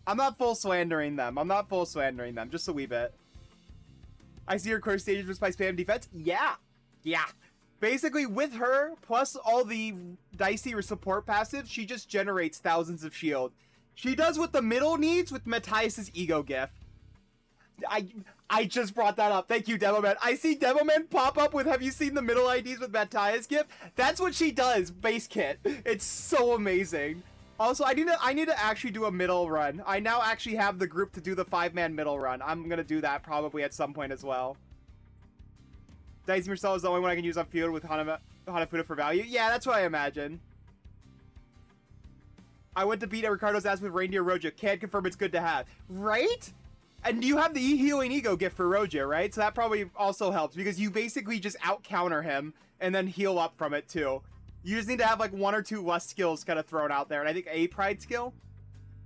I'm not full slandering them. Just a wee bit. I see her core stages with my spam defense. Yeah. Basically, with her, plus all the Dicey or support passives, she just generates thousands of shield. She does what the middle needs with Matthias's ego gift. I just brought that up. Thank you, Demoman. I see Demoman pop up with, have you seen the middle IDs with Matthias gift? That's what she does, base kit. It's so amazing. Also, I need to actually do a middle run. I now actually have the group to do the 5-man middle run. I'm gonna do that probably at some point as well. Dicey Marcel is the only one I can use on field with Hanafuda for value. Yeah, that's what I imagine. I went to beat Ricardo's ass with Reindeer Roja. Can't confirm it's good to have. Right? And you have the healing ego gift for Roja, right? So that probably also helps because you basically just out-counter him and then heal up from it too. You just need to have like 1 or 2 lust skills kind of thrown out there. And I think a pride skill,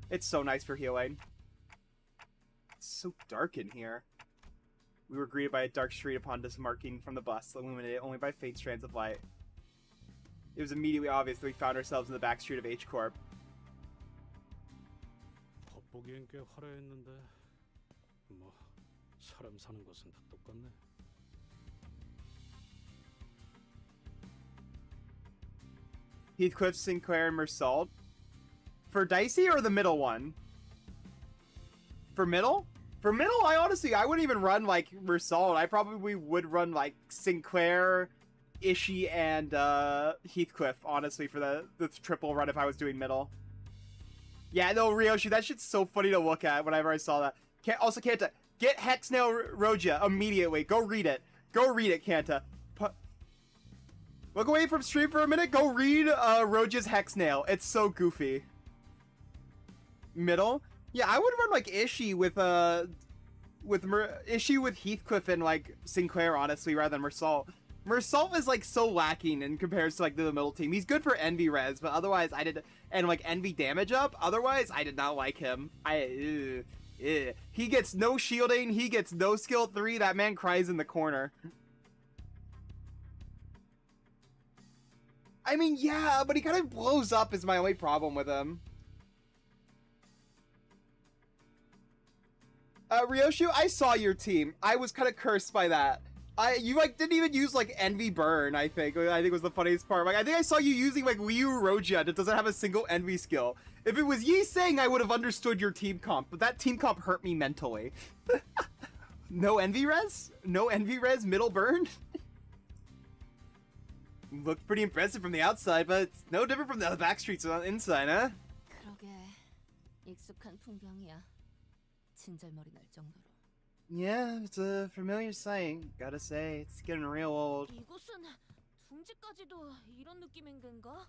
it's so nice for healing. It's so dark in here. We were greeted by a dark street upon disembarking from the bus, illuminated only by faint strands of light. It was immediately obvious that we found ourselves in the back street of H Corp. 겉보기엔 꽤 화려했는데 뭐 사람 사는 곳은 다 똑같네. Heathcliff, Sinclair, and Mersault. For Dicey or the middle one? For middle? For middle, I wouldn't even run like Mersault. I probably would run like Sinclair, Ishii, and Heathcliff, honestly, for the triple run if I was doing middle. Yeah, no, Ryoshi, that shit's so funny to look at whenever I saw that. Also, Kanta, get Hexnail Roja immediately. Go read it. Go read it, Kanta. Look away from stream for a minute. Go read Roja's Hexnail. It's so goofy. Middle? Yeah, I would run like Ishii with Ishii with Heathcliff and like Sinclair, honestly, rather than Mersault. Mersault is like so lacking in comparison to like the middle team. He's good for Envy res, but otherwise and like Envy damage up. Otherwise, I did not like him. He gets no shielding. He gets no skill 3. That man cries in the corner. I mean, yeah, but he kind of blows up is my only problem with him. Ryoshu, I saw your team. I was kind of cursed by that. You like didn't even use like Envy Burn, I think was the funniest part. Like I think I saw you using like Liu Roja that doesn't have a single Envy skill. If it was Yi saying, I would have understood your team comp, but that team comp hurt me mentally. No Envy res? No Envy res, middle burn? Looked pretty impressive from the outside, but it's no different from the back streets on the inside, huh? 그러게 익숙한 풍경이야. 친절머리 날 정도로. Yeah, it's a familiar sight. Gotta say, it's getting real old. 이곳은 둥지까지도 이런 느낌인 건가?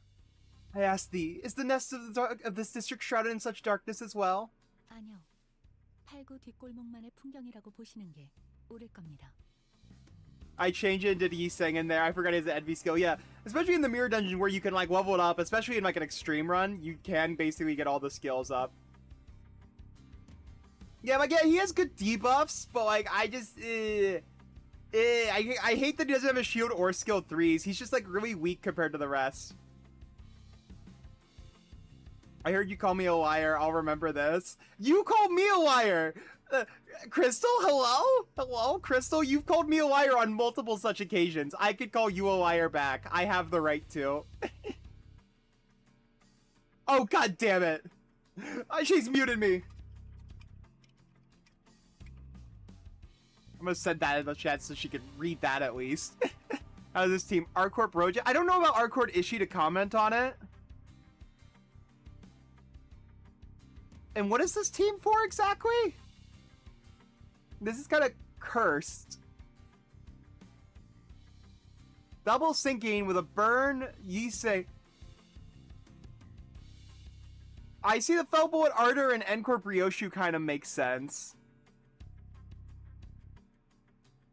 I asked thee, is the nest of this district shrouded in such darkness as well? 아니요. 팔구 뒷골목만의 풍경이라고 보시는 게 옳을 겁니다. I changed it into Yiseng in there. I forgot his Envy skill. Yeah, especially in the mirror dungeon where you can like level it up, especially in like an extreme run, you can basically get all the skills up. Yeah, but yeah, he has good debuffs, but like I just I hate that he doesn't have a shield or skill 3s. He's just like really weak compared to the rest. I heard you call me a liar. I'll remember this. You called me a liar! Crystal, hello? Hello, Crystal? You've called me a liar on multiple such occasions. I could call you a liar back. I have the right to. Oh, god damn it. She's muted me. I'm gonna send that in the chat so she can read that at least. How's this team? Arcorp Roja? I don't know about Arcorp Ishii to comment on it. And what is this team for exactly? This is kind of cursed. Double sinking with a burn, Yisei. I see the Fell Bullet Ardor and Encorp Ryoshu kind of makes sense.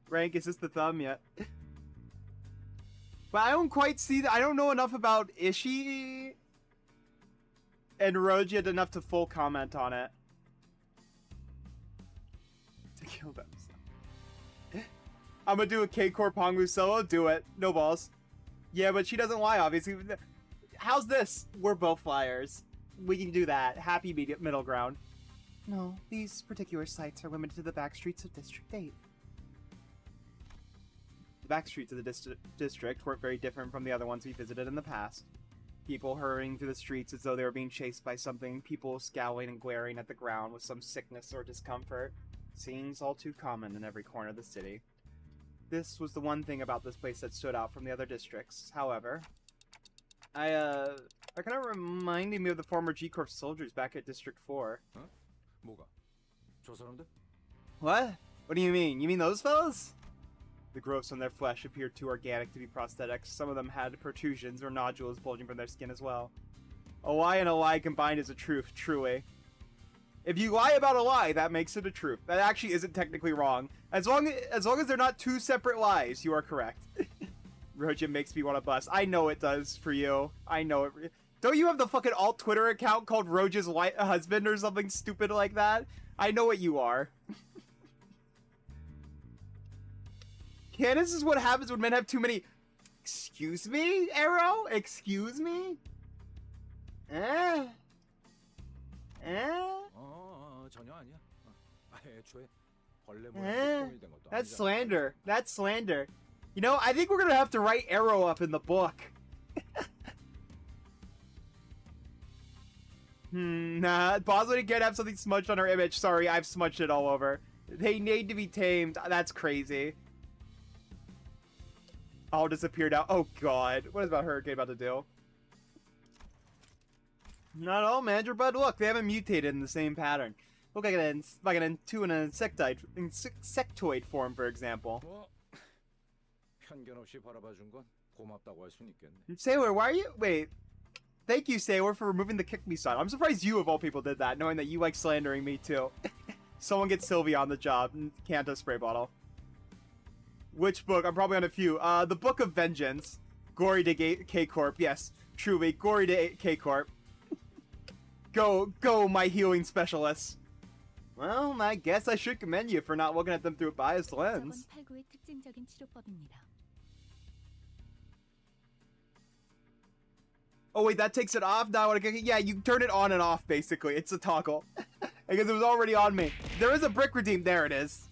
Rank, is this the thumb yet? But I don't quite see that. I don't know enough about Ishii and Roja enough to full comment on it. To kill them. I'm gonna do a K-Corp Hongwu solo. Do it. No balls. Yeah, but she doesn't lie, obviously. How's this? We're both liars. We can do that. Happy middle ground. No, these particular sites are limited to the back streets of District 8. The back streets of the district weren't very different from the other ones we visited in the past. People hurrying through the streets as though they were being chased by something, people scowling and glaring at the ground with some sickness or discomfort. Scenes all too common in every corner of the city. This was the one thing about this place that stood out from the other districts. However, I kind of reminded me of the former G-Corp soldiers back at District 4. Huh? 뭐가? 저 사람들? What? What do you mean? You mean those fellas? The growths on their flesh appeared too organic to be prosthetics. Some of them had protrusions or nodules bulging from their skin as well. A lie and a lie combined is a truth, truly. If you lie about a lie, that makes it a truth. That actually isn't technically wrong. As long as they're not two separate lies, you are correct. Roja makes me want to bust. I know it does for you. I know it. Don't you have the fucking alt Twitter account called Roja's husband or something stupid like that? I know what you are. This is what happens when men have too many... Excuse me, Arrow? Excuse me? 전혀 아니야. 애초에 벌레 모양이 똥이 된 것도 That's 아니잖아. slander. That's slander. You know, I think we're gonna have to write Arrow up in the book. Nah, Bosley can't have something smudged on her image. Sorry, I've smudged it all over. They need to be tamed. That's crazy. All disappeared out. Oh god. What is about Hurricane about to do? Not all, Manager Bud. Look, they haven't mutated in the same pattern. Look like an insectoid form, for example. 뭐 편견 없이 바라봐 준 건 고맙다고 할 순 있겠네. Sailor, why are you... Wait. Thank you, Sailor, for removing the kick me sign. I'm surprised you, of all people, did that, knowing that you like slandering me, too. Someone get Sylvia on the job. Kanto spray bottle. Which book? I'm probably on a few. The Book of Vengeance. Gory to K-Corp. Yes, truly. Gory to K-Corp. Go, my healing specialists. Well, I guess I should commend you for not looking at them through a biased lens. 저건 팔구의 특징적인 치료법입니다. Oh wait, that takes it off? Now, yeah, you turn it on and off, basically. It's a toggle. Because it was already on me. There is a brick redeem. There it is.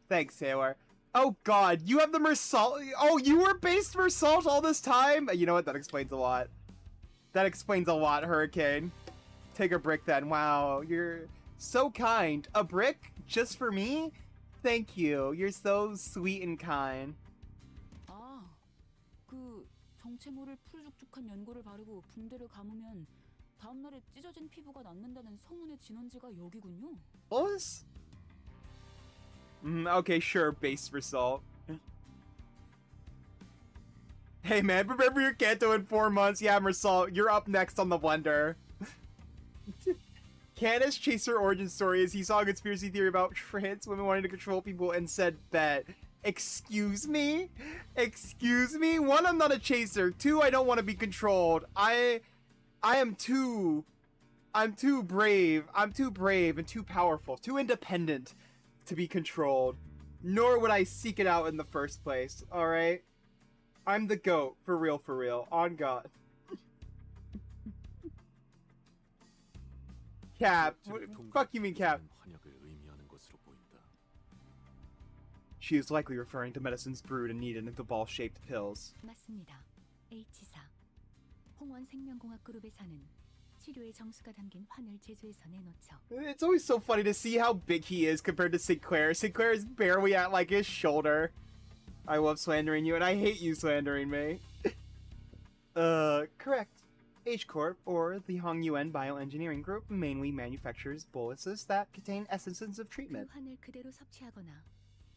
Thanks, Sailor. Oh god, you have the Mersault. Oh, you were based Mersault all this time? You know what? That explains a lot. That explains a lot, Hurricane. Take a brick then. Wow, you're so kind. A brick? Just for me? Thank you. You're so sweet and kind. 아, 그 정체모를 푸르죽죽한 연고를 바르고 붕대를 감으면 다음날에 찢어진 피부가 낫는다는 소문의 진원지가 여기군요. What? Okay, sure, base result. Hey man, remember your Kanto in 4 months? Yeah, Mersault, you're up next on the blender. Candace Chaser origin story is he saw a conspiracy theory about trans women wanting to control people and said bet. Excuse me? Excuse me? 1, I'm not a chaser. 2, I don't want to be controlled. I'm too brave. I'm too brave and too powerful, too independent to be controlled. Nor would I seek it out in the first place, alright? I'm the GOAT, for real, on God. Cap, fuck you mean Cap? She is likely referring to medicines brewed and kneaded into ball-shaped pills. 맞습니다. H4. 홍원 생명공학 그룹에 사는 치료의 정수가 담긴 환을 제조해서 내놓죠. It's always so funny to see how big he is compared to Sinclair. Sinclair is barely at like his shoulder. I love slandering you and I hate you slandering me. Correct. H-Corp, or the Hong Yuan Bioengineering Group, mainly manufactures boluses that contain essences of treatment. 그 환을 그대로 섭취하거나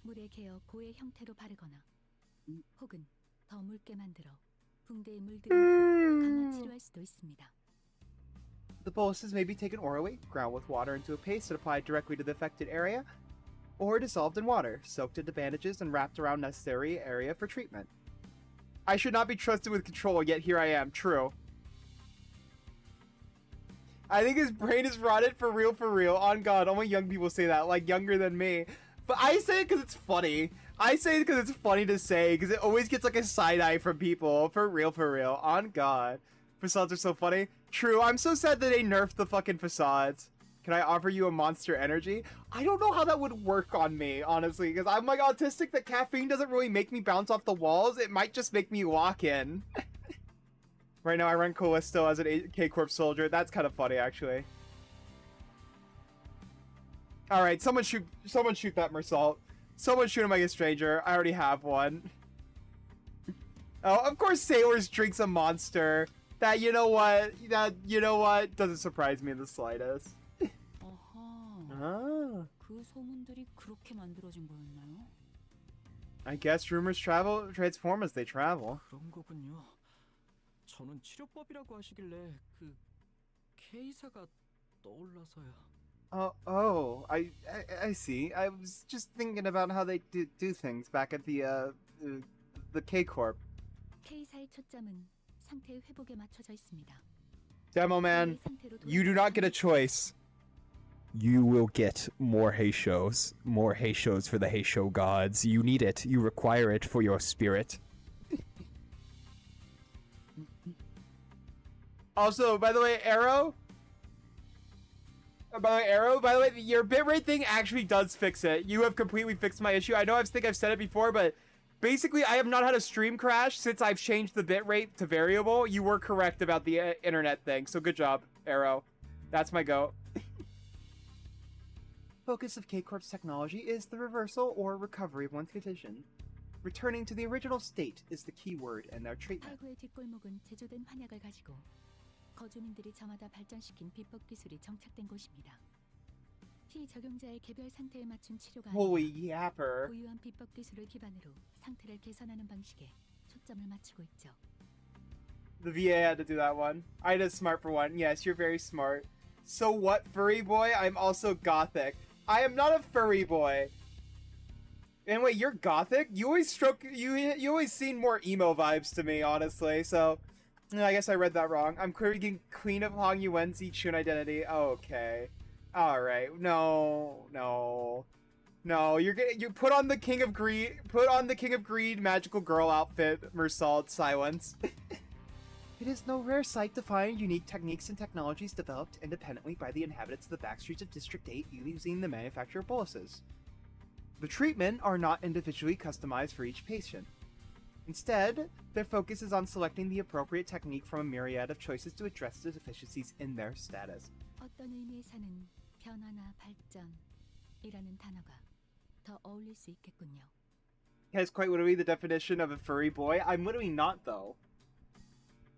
물에 개어 고의 형태로 바르거나 혹은 더 묽게 만들어 붕대에 물들인 후 강화 치료할 수도 있습니다. The boluses may be taken orally, ground with water into a paste and applied directly to the affected area, or dissolved in water, soaked into bandages and wrapped around necessary area for treatment. I should not be trusted with control, yet here I am. True. I think his brain is rotted for real. On God, only young people say that, like younger than me. But I say it because it's funny. I say it because it's funny to say, because it always gets like a side eye from people. For real. On God. Facades are so funny. True, I'm so sad that they nerfed the fucking facades. Can I offer you a monster energy? I don't know how that would work on me, honestly, because I'm like autistic that caffeine doesn't really make me bounce off the walls. It might just make me lock in. Right now I run Callisto as an K-Corp soldier. That's kind of funny, actually. Alright, someone shoot that Mersault. Someone shoot him like a stranger. I already have one. Oh, of course Sailors drinks a monster. That, you know what, doesn't surprise me in the slightest. 아하. Ah. 그 소문들이 그렇게 만들어진 거였나요? I guess rumors transform as they travel. 그런 거군요. 저는 치료법이라고 하시길래 그 K사가 떠올라서요. I see. I was just thinking about how they do things back at the K Corp. K사의 초점은 상태 회복에 맞춰져 있습니다. Demo man, 그의 상태로 you do not get a choice. You will get more Heishos. More Heishos for the Heisho gods. You need it. You require it for your spirit. Also, by the way, Arrow, your bitrate thing actually does fix it. You have completely fixed my issue. I know I've said it before, but basically I have not had a stream crash since I've changed the bitrate to variable. You were correct about the internet thing, so good job, Arrow. That's my go. Focus of K-Corp's technology is the reversal or recovery of one's condition. Returning to the original state is the key word in their treatment. 탈구의 뒷골목은 제조된 환약을 가지고 거주민들이 저마다 발전시킨 비법 기술이 정착된 곳입니다. 피적용자의 개별 상태에 맞춘 치료가 Holy 아니라 yapper. 고유한 비법 기술을 기반으로 상태를 개선하는 방식에 초점을 맞추고 있죠. The VA had to do that one. I did smart for one. Yes, you're very smart. So what, furry boy? I'm also gothic. I am not a furry boy. And wait, you're gothic? You always seem more emo vibes to me, honestly. So, I guess I read that wrong. I'm creating Queen of Hong Yuenzi Chun identity. Okay. Alright. No. You put on the King of Greed magical girl outfit, Mersault, silence. It is no rare sight to find unique techniques and technologies developed independently by the inhabitants of the backstreets of District 8 using the manufacture of boluses. The treatment are not individually customized for each patient. Instead, their focus is on selecting the appropriate technique from a myriad of choices to address the deficiencies in their status. 어떤 의미에서는 변화나 발전이라는 단어가 더 어울릴 수 있겠군요. That's quite literally the definition of a furry boy. I'm literally not, though.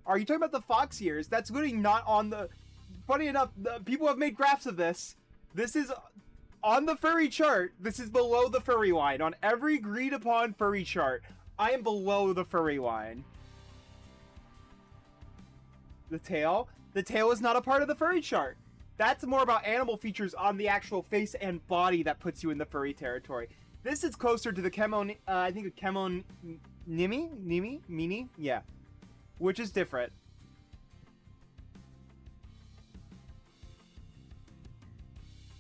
Are you talking about the fox ears? That's literally not on the... Funny enough, people have made graphs of this. This is on the furry chart. This is below the furry line. On every agreed upon furry chart, I am below the furry line. The tail? The tail is not a part of the furry chart. That's more about animal features on the actual face and body that puts you in the furry territory. This is closer to the Kemon... I think a Kemon... Mini? Yeah. Which is different.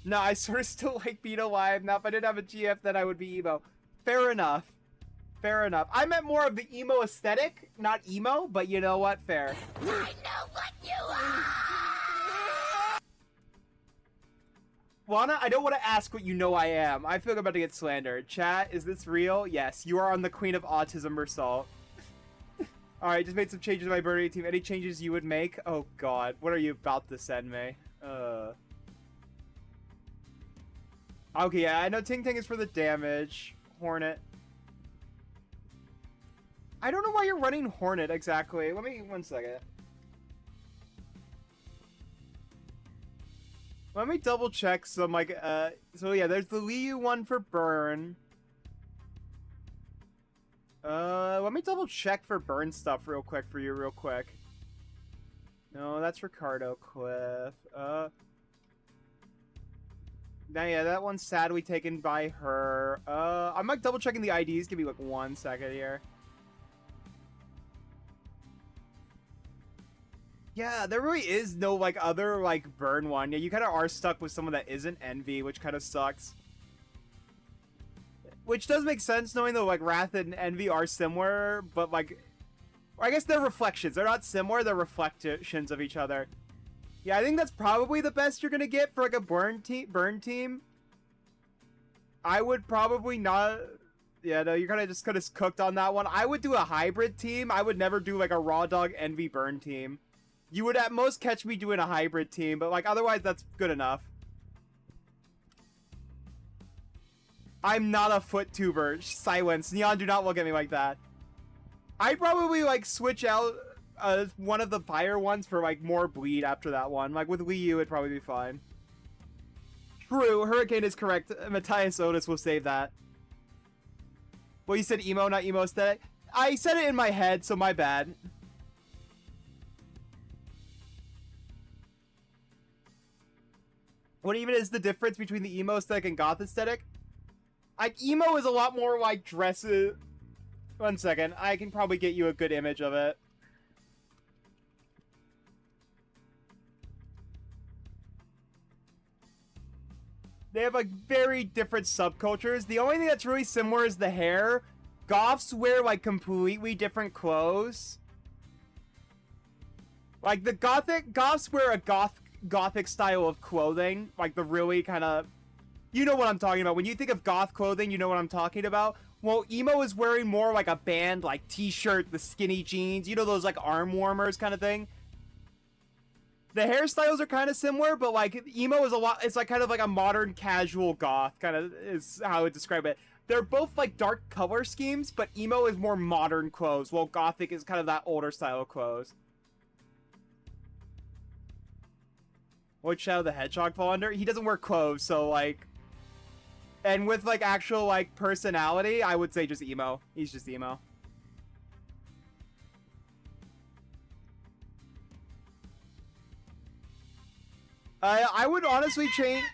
No, I sort of still like being alive. Now, if I didn't have a GF, then I would be emo. Fair enough. Fair enough. I meant more of the emo aesthetic, not emo, but you know what? Fair. I know what you are! Lana, I don't want to ask what you know I am. I feel like I'm about to get slandered. Chat, is this real? Yes, you are on the Queen of Autism Mersault. Alright, just made some changes to my birthday team. Any changes you would make? Oh god, what are you about to send me? Okay, yeah, I know Ting Ting is for the damage. Hornet. I don't know why you're running Hornet exactly. Let me, 1 second. Let me double check some, like, so yeah, there's the Liu one for burn. Let me double check for burn stuff real quick for you, real quick. No, that's Ricardo Cliff. Now, yeah, that one's sadly taken by her. I'm like double checking the IDs. Give me like 1 second here. Yeah, there really is no like other like burn one. Yeah, you kind of are stuck with someone that isn't Envy, which kind of sucks. Which does make sense, knowing that, like, Wrath and Envy are similar, but, like... I guess they're reflections. They're not similar, they're reflections of each other. Yeah, I think that's probably the best you're gonna get for, like, a burn team. I would probably not... Yeah, no, you're kind of just kind of cooked on that one. I would do a hybrid team. I would never do, like, a Raw Dog Envy burn team. You would at most catch me doing a hybrid team, but, like, otherwise that's good enough. I'm not a foot tuber. Silence. Neon, do not look at me like that. I'd probably, like, switch out one of the fire ones for, like, more bleed after that one. Like, with Wii U, it'd probably be fine. True. Hurricane is correct. Matthias Otis will save that. Well, you said emo, not emo aesthetic. I said it in my head, so my bad. What even is the difference between the emo aesthetic and goth aesthetic? Like, emo is a lot more like dresses. 1 second, I can probably get you a good image of it. They have like very different subcultures. The only thing that's really similar is the hair. Goths wear like completely different clothes. Like the goths wear a gothic style of clothing, like the really kind of, you know what I'm talking about. When you think of goth clothing, you know what I'm talking about. Well, emo is wearing more like a band, like t-shirt, the skinny jeans, you know, those like arm warmers kind of thing. The hairstyles are kind of similar, but like emo is it's like kind of like a modern casual goth, kind of is how I would describe it. They're both like dark color schemes, but emo is more modern clothes, while gothic is kind of that older style of clothes. What Shadow the Hedgehog fall under? He doesn't wear clothes, so like, and with like actual like personality, I would say just emo. He's just emo. I would honestly change.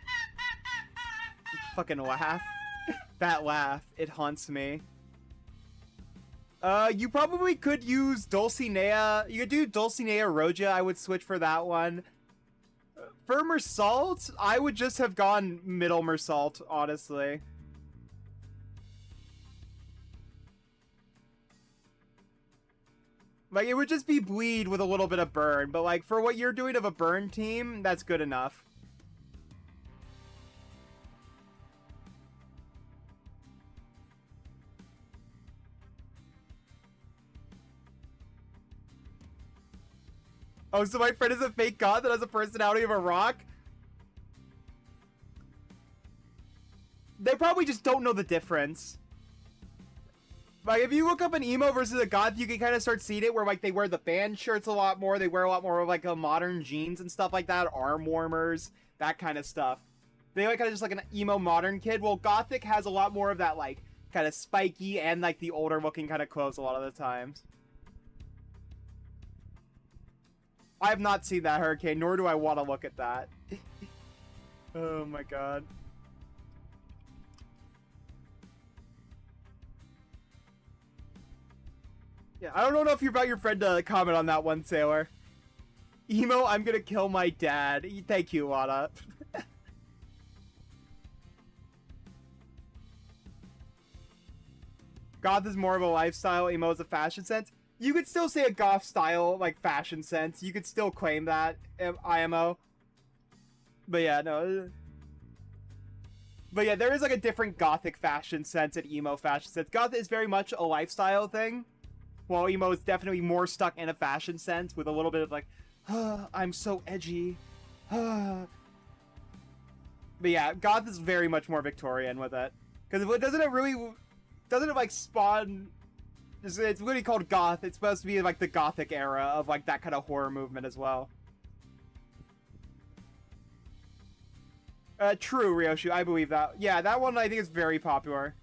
Fucking laugh. That laugh, it haunts me. You probably could use Dulcinea. You could do Dulcinea Roja. I would switch for that one. For Mersault, I would just have gone middle Mersault, honestly. Like, it would just be bleed with a little bit of burn, but like, for what you're doing of a burn team, that's good enough. Oh, so my friend is a fake god that has a personality of a rock? They probably just don't know the difference. Like, if you look up an emo versus a goth, you can kind of start seeing it where, like, they wear the band shirts a lot more. They wear a lot more of, like, a modern jeans and stuff like that. Arm warmers, that kind of stuff. They like kind of just like an emo modern kid. Well, gothic has a lot more of that, like, kind of spiky and, like, the older looking kind of clothes a lot of the times. I have not seen that Hurricane, nor do I want to look at that. Oh my god. Yeah, I don't know if you're about your friend to comment on that one, Sailor. Emo, I'm gonna kill my dad. Thank you, Lana. Goth is more of a lifestyle, emo is a fashion sense. You could still say a goth style, like, fashion sense. You could still claim that, IMO. But yeah, no. But yeah, there is, like, a different gothic fashion sense and emo fashion sense. Goth is very much a lifestyle thing, while emo is definitely more stuck in a fashion sense with a little bit of, like, I'm so edgy. But yeah, goth is very much more Victorian with it. Because doesn't it, like, spawn... It's literally called goth. It's supposed to be like the gothic era of like that kind of horror movement as well. True, Ryoshu. I believe that. Yeah, that one I think is very popular.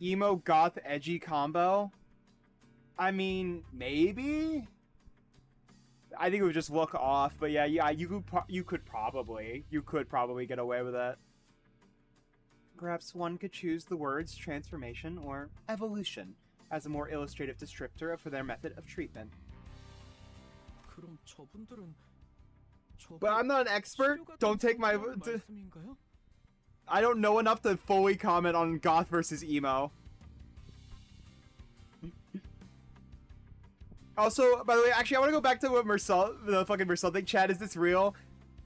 Emo, goth, edgy combo. I mean, maybe. I think it would just look off, but yeah, you could probably get away with it. Perhaps one could choose the words transformation or evolution as a more illustrative descriptor for their method of treatment. 그럼 저분들은 But I'm not an expert. Don't take my... I don't know enough to fully comment on goth versus emo. Also, by the way, actually, I want to go back to what the fucking Mersault thing. Chad, is this real?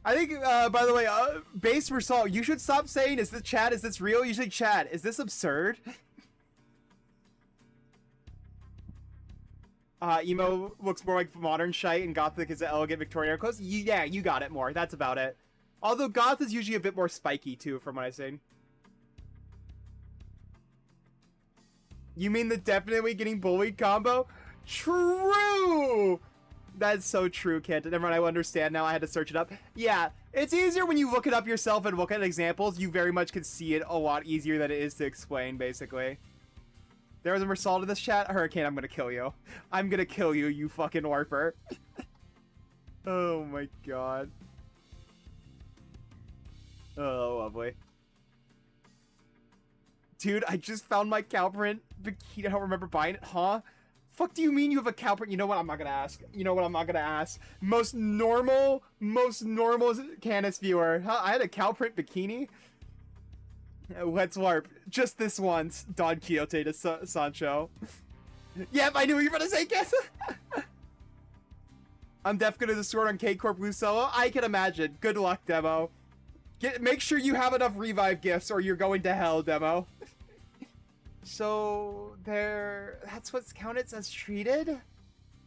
I think, by the way, base Mersault, you should stop saying, is this real? You should, Chad, is this absurd? Emo looks more like modern shite and gothic is elegant Victorian clothes. Yeah, you got it more. That's about it. Although goth is usually a bit more spiky, too, from what I've seen. You mean the definitely getting bullied combo? True! That's so true, Kent. Never mind, I understand now. I had to search it up. Yeah, it's easier when you look it up yourself and look at examples. You very much can see it a lot easier than it is to explain, basically. There was a Mersault in this chat. Hurricane, I'm gonna kill you. I'm gonna kill you, you fucking warper. Oh my god. Oh, lovely. Dude, I just found my cow print bikini. I don't remember buying it. Huh? Fuck do you mean you have a cow print? You know what? I'm not gonna ask. You know what? I'm not gonna ask. Most normal Canis viewer. Huh? I had a cow print bikini? Let's LARP. Just this once. Don Quixote to Sancho. Yep, I knew what you were gonna say, Cass. I'm def gonna sword on K-Corp Blue Solo. I can imagine. Good luck, Demo. Make sure you have enough revive gifts or you're going to hell, Demo. So, that's what's counted as treated?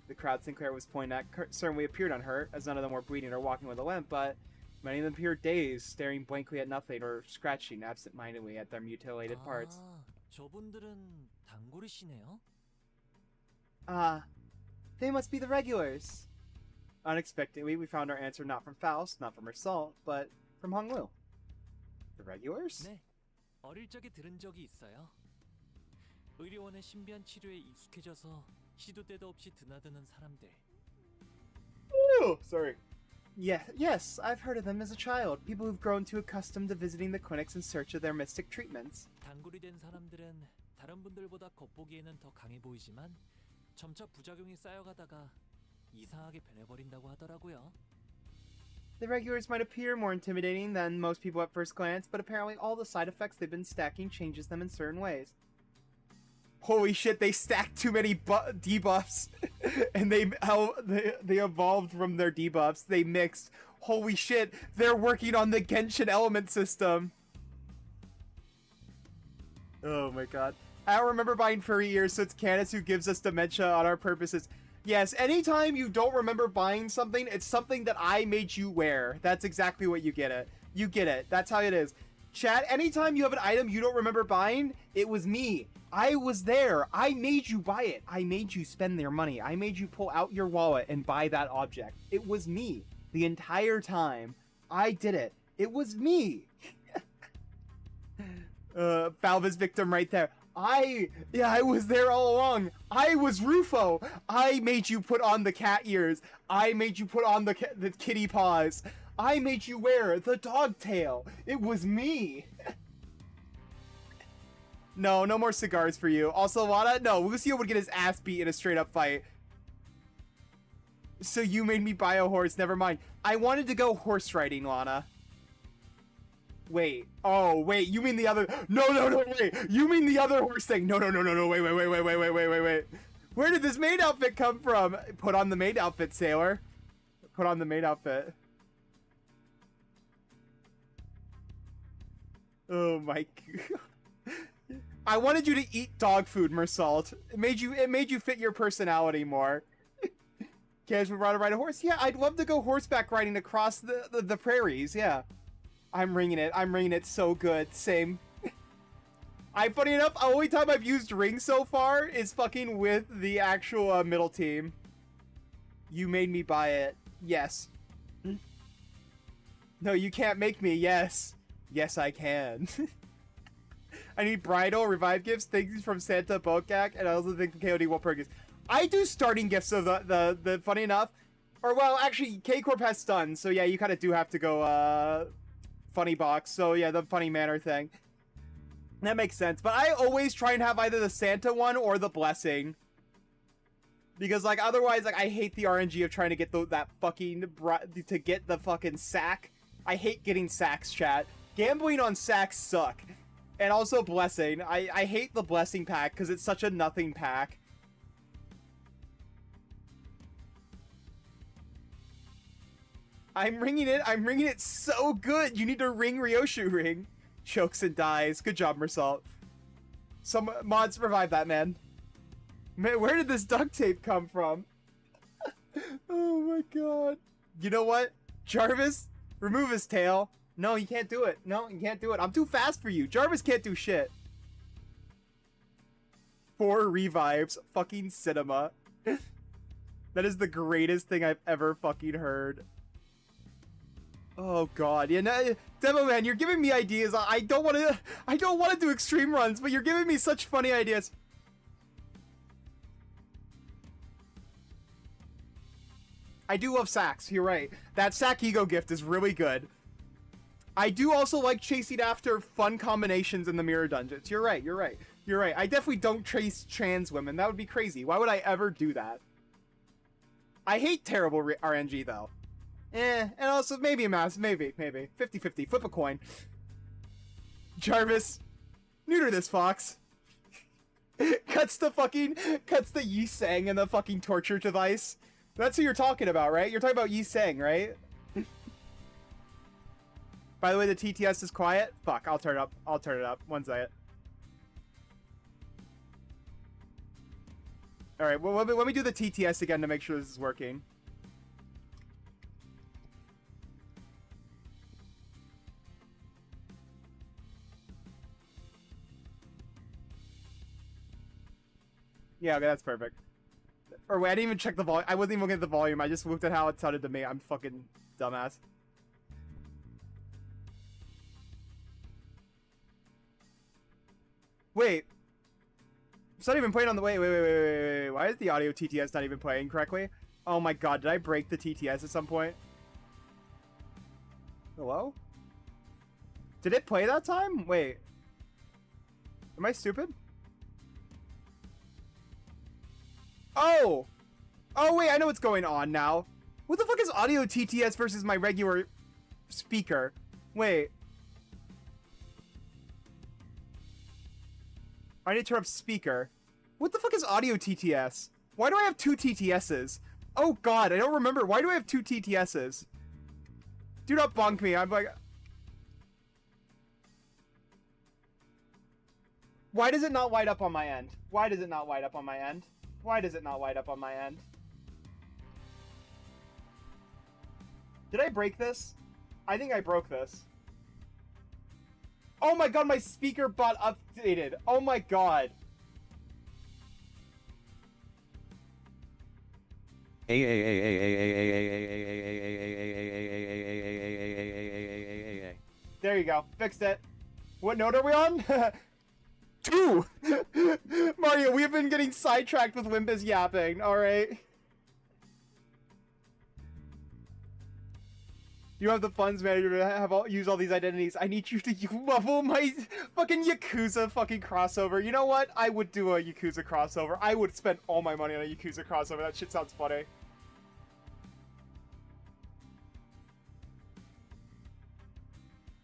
The crowd Sinclair was pointing at certainly appeared unhurt, as none of them were bleeding or walking with a limp, but many of them appeared dazed, staring blankly at nothing or scratching absent-mindedly at their mutilated parts. 저분들은 단골이시네요. They must be the regulars. Unexpectedly, we found our answer not from Faust, not from Mersault, but from Hongwu. The regulars? 네, 어릴 적에 들은 적이 있어요. 의료원의 신비한 치료에 익숙해져서 시도 때도 없이 드나드는 사람들. Oh, sorry. Yeah, yes, I've heard of them as a child. People who've grown too accustomed to visiting the clinics in search of their mystic treatments. 단골이 된 사람들은 다른 분들보다 겉보기에는 더 강해 보이지만 점차 부작용이 쌓여가다가 이상하게 변해버린다고 하더라고요. The regulars might appear more intimidating than most people at first glance, but apparently all the side effects they've been stacking changes them in certain ways. Holy shit, they stacked too many debuffs. And they evolved from their debuffs. They mixed. Holy shit, they're working on the Genshin element system. Oh my god. I don't remember buying furry ears, so it's Canis who gives us dementia on our purposes. Yes, anytime you don't remember buying something, it's something that I made you wear. That's exactly what you get it. You get it. That's how it is. Chat, anytime you have an item you don't remember buying, it was me. I was there. I made you buy it. I made you spend their money. I made you pull out your wallet and buy that object. It was me. The entire time. I did it. It was me. Falva's victim right there. I was there all along. I was Rufo. I made you put on the cat ears. I made you put on the kitty paws. I made you wear the dog tail. It was me. No more cigars for you. Also, Lana, no, Lucio would get his ass beat in a straight up fight. So you made me buy a horse. Never mind. I wanted to go horse riding, Lana. Wait. Oh, wait. You mean the other... No, wait. You mean the other horse thing. No. Wait. Where did this maid outfit come from? Put on the maid outfit, sailor. Put on the maid outfit. Oh my god. I wanted you to eat dog food, Mersault. It made you fit your personality more. Guys would rather ride a horse? Yeah, I'd love to go horseback riding across the prairies, yeah. I'm ringing it so good. Same. Funny enough, the only time I've used ring so far is fucking with the actual middle team. You made me buy it. Yes. No, you can't make me. Yes. Yes, I can. I need bridal, revive gifts, things from Santa Bokak, and I also think from KOD Walpurgis. I do starting gifts of the funny enough. Or, well, actually, K-Corp has stun, so yeah, you kind of do have to go, funny box. So yeah, the funny manner thing. That makes sense. But I always try and have either the Santa one or the blessing. Because, like, otherwise, like, I hate the RNG of trying to get that fucking, to get the fucking sack. I hate getting sacks, chat. Gambling on sacks suck. And also blessing. I hate the blessing pack because it's such a nothing pack. I'm ringing it so good. You need to ring Ryoshu ring. Chokes and dies. Good job, Mersault. Some mods revive that man. Man, where did this duct tape come from? Oh my god. You know what? Jarvis, remove his tail. No, you can't do it. No, you can't do it. I'm too fast for you. Jarvis can't do shit. 4 revives. Fucking cinema. That is the greatest thing I've ever fucking heard. Oh god, yeah, no, Demo Man, you're giving me ideas. I don't want to do extreme runs, but you're giving me such funny ideas. I do love sacks, you're right. That sack ego gift is really good. I do also like chasing after fun combinations in the mirror dungeons. You're right, you're right. You're right. I definitely don't chase trans women. That would be crazy. Why would I ever do that? I hate terrible RNG, though. And also, maybe a mouse. Maybe. 50-50. Flip a coin. Jarvis, neuter this fox. cuts the Yi Sang and the fucking torture device. That's who you're talking about, right? You're talking about Yi Sang, right? By the way, the TTS is quiet. Fuck, I'll turn it up. One second. Alright, well, let me do the TTS again to make sure this is working. Yeah, okay, that's perfect. Or wait, I didn't even check the volume. I wasn't even looking at the volume. I just looked at how it sounded to me. I'm fucking dumbass. Wait. It's not even playing on the... Wait. Why is the audio TTS not even playing correctly? Oh my god, did I break the TTS at some point? Hello? Did it play that time? Wait. Am I stupid? Oh! Oh wait, I know what's going on now. What the fuck is audio TTS versus my regular speaker? Wait. I need to turn up speaker. What the fuck is audio TTS? Why do I have two TTSs? Oh god, I don't remember. Why do I have two TTSs? Do not bonk me. I'm like... Why does it not light up on my end? Why does it not light up on my end? Why does it not light up on my end? Did I break this? I think I broke this. Oh my god, my speaker bot updated. Oh my god. There you go. Fixed it. What note are we on? 2! Mario, we've been getting sidetracked with Limbus yapping, alright? You have the funds manager to use all these identities. I need you to level my fucking Yakuza fucking crossover. You know what? I would do a Yakuza crossover. I would spend all my money on a Yakuza crossover. That shit sounds funny.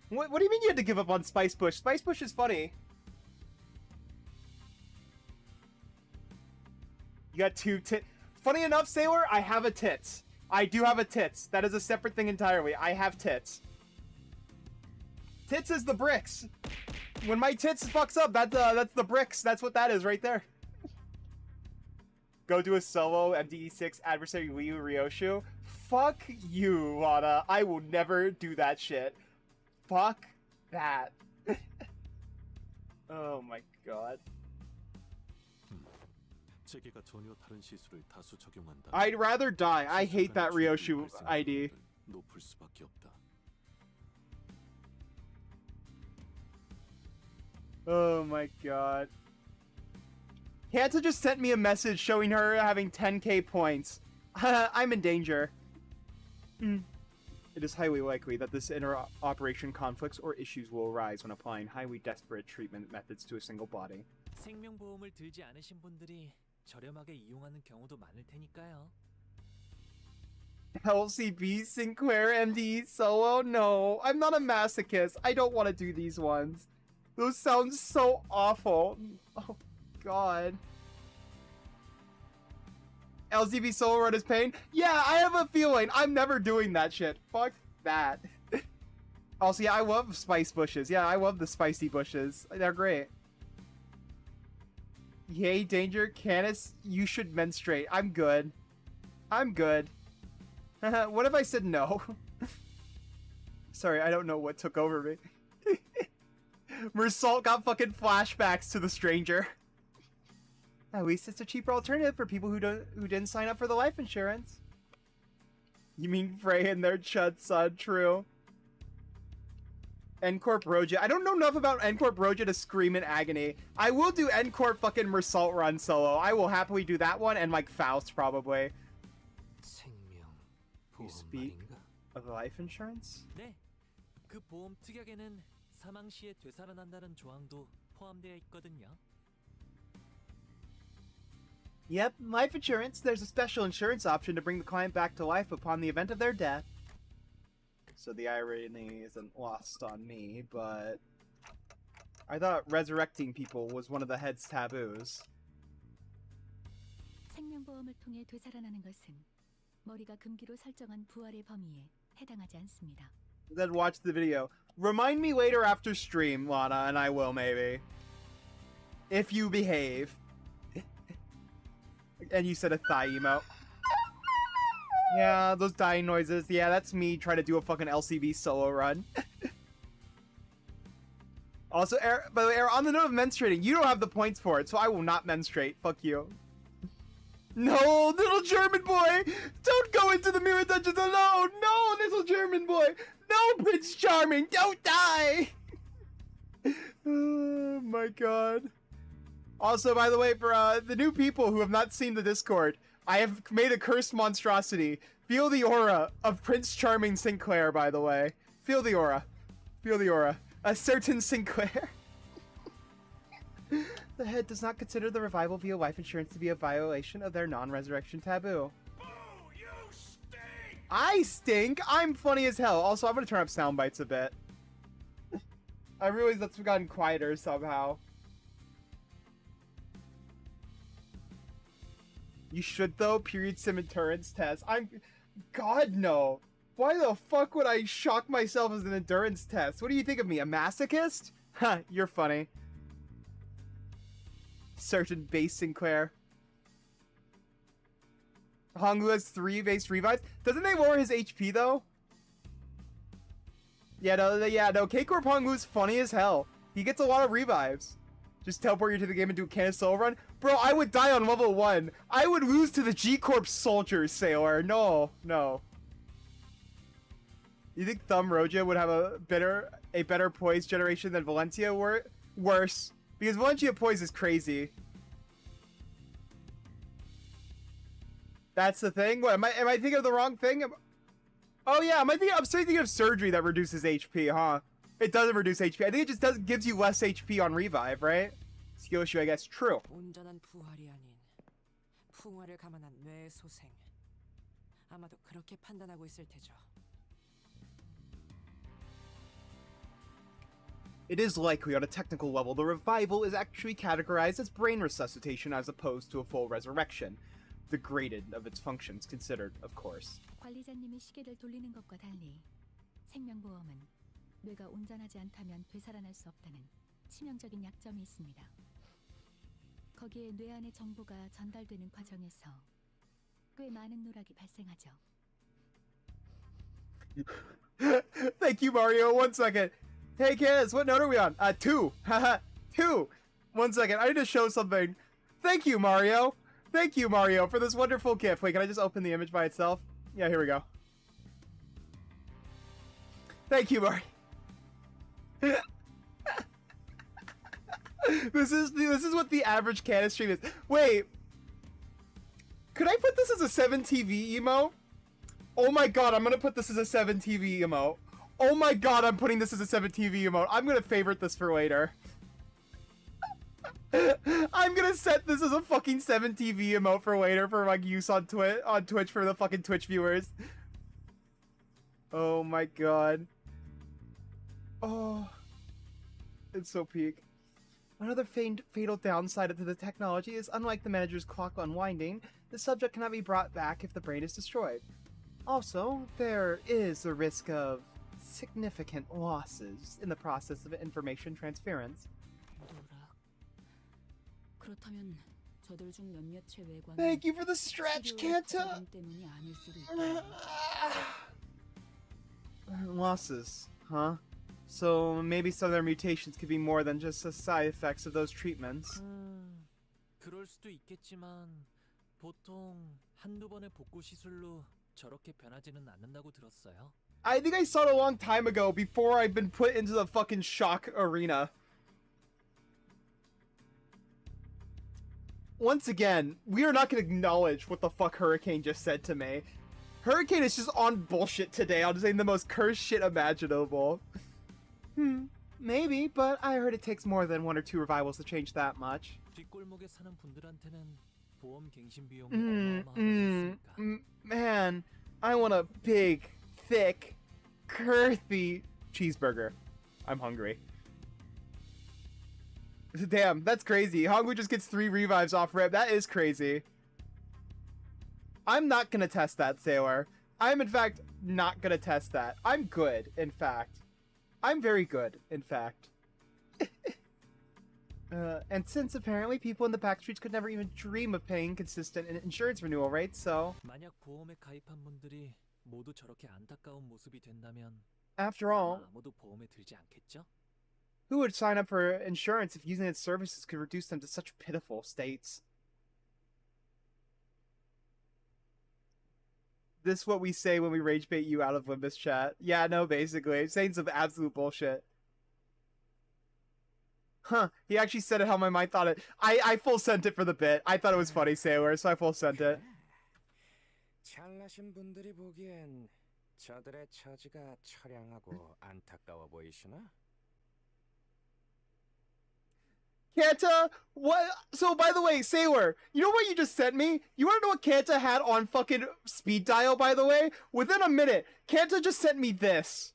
What do you mean you had to give up on Spice Bush? Spice Bush is funny. You got two tits. Funny enough, Sailor, I have a tits. I do have a tits. That is a separate thing entirely. I have tits. Tits is the bricks. When my tits fucks up, that's the bricks. That's what that is right there. Go do a solo MDE6 adversary Ryu Ryoshu. Fuck you, Lana. I will never do that shit. Fuck that. Oh my god. I'd rather die. I hate that Ryoshu ID. Oh my god. Kanta just sent me a message showing her having 10k points. I'm in danger. It is highly likely that this inter-operation conflicts or issues will arise when applying highly desperate treatment methods to a single body. 생명보험을 들지 않으신 분들이 저렴하게 이용하는 경우도 많을 테니까요. LCB Sinclair MDE solo? No, I'm not a masochist. I don't want to do these ones. Those sound so awful. Oh god. LCB solo run is pain? Yeah, I have a feeling. I'm never doing that shit. Fuck that. Also, yeah, I love spice bushes. Yeah, I love the spicy bushes. They're great. Yay, danger. Canis, you should menstruate. I'm good. I'm good. What if I said no? Sorry, I don't know what took over me. Mersault got fucking flashbacks to the stranger. At least it's a cheaper alternative for people who didn't sign up for the life insurance. You mean Frey and their chud son, true. N-Corp Roja. I don't know enough about N-Corp Roja to scream in agony. I will do N-Corp fucking Mersault run solo. I will happily do that one and like Faust probably. You speak of life insurance? 네, 그 보험 특약에는 사망 시에 되살아난다는 조항도 포함되어 있거든요. Yep, life insurance. There's a special insurance option to bring the client back to life upon the event of their death. So the irony isn't lost on me, but I thought resurrecting people was one of the head's taboos. 생명보험을 통해 되살아나는 것은 머리가 금기로 설정한 부활의 범위에 해당하지 않습니다. Then watch the video. Remind me later after stream, Lana, and I will maybe. If you behave. And you said a thigh emote. Yeah, those dying noises. Yeah, that's me trying to do a fucking LCV solo run. Also, Air, by the way, Air, on the note of menstruating, you don't have the points for it, so I will not menstruate. Fuck you. No, little German boy! Don't go into the mirror dungeons alone! No, little German boy! No, Prince Charming! Don't die! Oh my god. Also, by the way, for the new people who have not seen the Discord, I have made a cursed monstrosity. Feel the aura of Prince Charming Sinclair, by the way. Feel the aura. Feel the aura. A certain Sinclair. The head does not consider the revival via life insurance to be a violation of their non-resurrection taboo. Boo! You stink! I stink? I'm funny as hell. Also, I'm gonna turn up sound bites a bit. I realize that's gotten quieter somehow. You should though, period sim endurance test. God no. Why the fuck would I shock myself as an endurance test? What do you think of me, a masochist? Huh, you're funny. Certain base Sinclair. Honglu has 3 base revives. Doesn't they lower his HP though? Yeah, no, K-Corp Honglu's funny as hell. He gets a lot of revives. Just teleport you to the game and do a cannon solo run? Bro, I would die on level 1. I would lose to the G-Corp soldiers, Sailor. No. You think Thumb Roja would have a better poise generation than Valencia? Worse. Because Valencia poise is crazy. That's the thing? What, am I thinking of the wrong thing? Oh yeah, I'm starting thinking of surgery that reduces HP, huh? It doesn't reduce HP. I think it just gives you less HP on revive, right? Skill issue, I guess. True. 온전한 부활이 아닌 풍화를 감안한 뇌의 소생. 아마도 그렇게 판단하고 있을 테죠. It is likely on a technical level the revival is actually categorized as brain resuscitation as opposed to a full resurrection. Degraded of its functions considered, of course. 관리자님이 시계를 돌리는 것과 달리 생명보험은 뇌가 온전하지 않다면 되살아날 수 없다는 치명적인 약점이 있습니다. 거기에 뇌 안의 정보가 전달되는 과정에서 꽤 많은 누락이 발생하죠. Thank you, Mario. 1 second. Hey, Kaz, what note are we on? 2. Haha, 2. 1 second. I need to show something. Thank you, Mario. Thank you, Mario, for this wonderful gift. Wait, can I just open the image by itself? Yeah, here we go. Thank you, Mario. This is what the average Canon stream is. Wait. Could I put this as a 7TV emote? Oh my god, I'm gonna put this as a 7TV emote. Oh my god, I'm putting this as a 7TV emote. I'm gonna favorite this for later. I'm gonna set this as a fucking 7TV emote for later for like use on Twitch for the fucking Twitch viewers. Oh my god. Oh. It's so peak. Another fatal downside to the technology is unlike the manager's clock unwinding, the subject cannot be brought back if the brain is destroyed. Also, there is a risk of significant losses in the process of information transference. 그렇다면 저들 중 몇몇의 외관은 Thank you for the stretch, Kanta! 치료의 때문이 아닐 수도 있다. Losses, huh? So maybe some of their mutations could be more than just the side effects of those treatments. 그럴 수도 있겠지만 보통 한두 번의 복구 시술로 저렇게 변하지는 않는다고 들었어요. I think I saw it a long time ago before I've been put into the fucking shock arena. Once again, we are not going to acknowledge what the fuck Hurricane just said to me. Hurricane is just on bullshit today. I'm just saying the most cursed shit imaginable. Maybe, but I heard it takes more than 1 or 2 revivals to change that much. 뒷골목에 사는 분들한테는 보험 갱신 비용이 어마어마하다고 했으니까. Man, I want a big, thick, girthy cheeseburger. I'm hungry. Damn, that's crazy. Hongwu just gets 3 revives off rip. That is crazy. I'm not gonna test that, Sailor. I'm, in fact, not gonna test that. I'm good, in fact. I'm very good, in fact. And since apparently people in the back streets could never even dream of paying consistent insurance renewal rates, so... 만약 보험에 가입한 분들이 모두 저렇게 안타까운 모습이 된다면 After all, 아무도 보험에 들지 않겠죠? who would sign up for insurance if using its services could reduce them to such pitiful states? This is what we say when we rage bait you out of Limbus chat. Yeah, no, basically. Saying some absolute bullshit. Huh, he actually said it how my mind thought it. I full sent it for the bit. I thought it was funny, Sailor, so I full sent it. 잘나신 분들이 보기엔 저들의 처지가 처량하고 안타까워 보이시나? Kanta, what? So, by the way, Sailor, you know what you just sent me? You wanna know what Kanta had on fucking speed dial, by the way? Within a minute, Kanta just sent me this.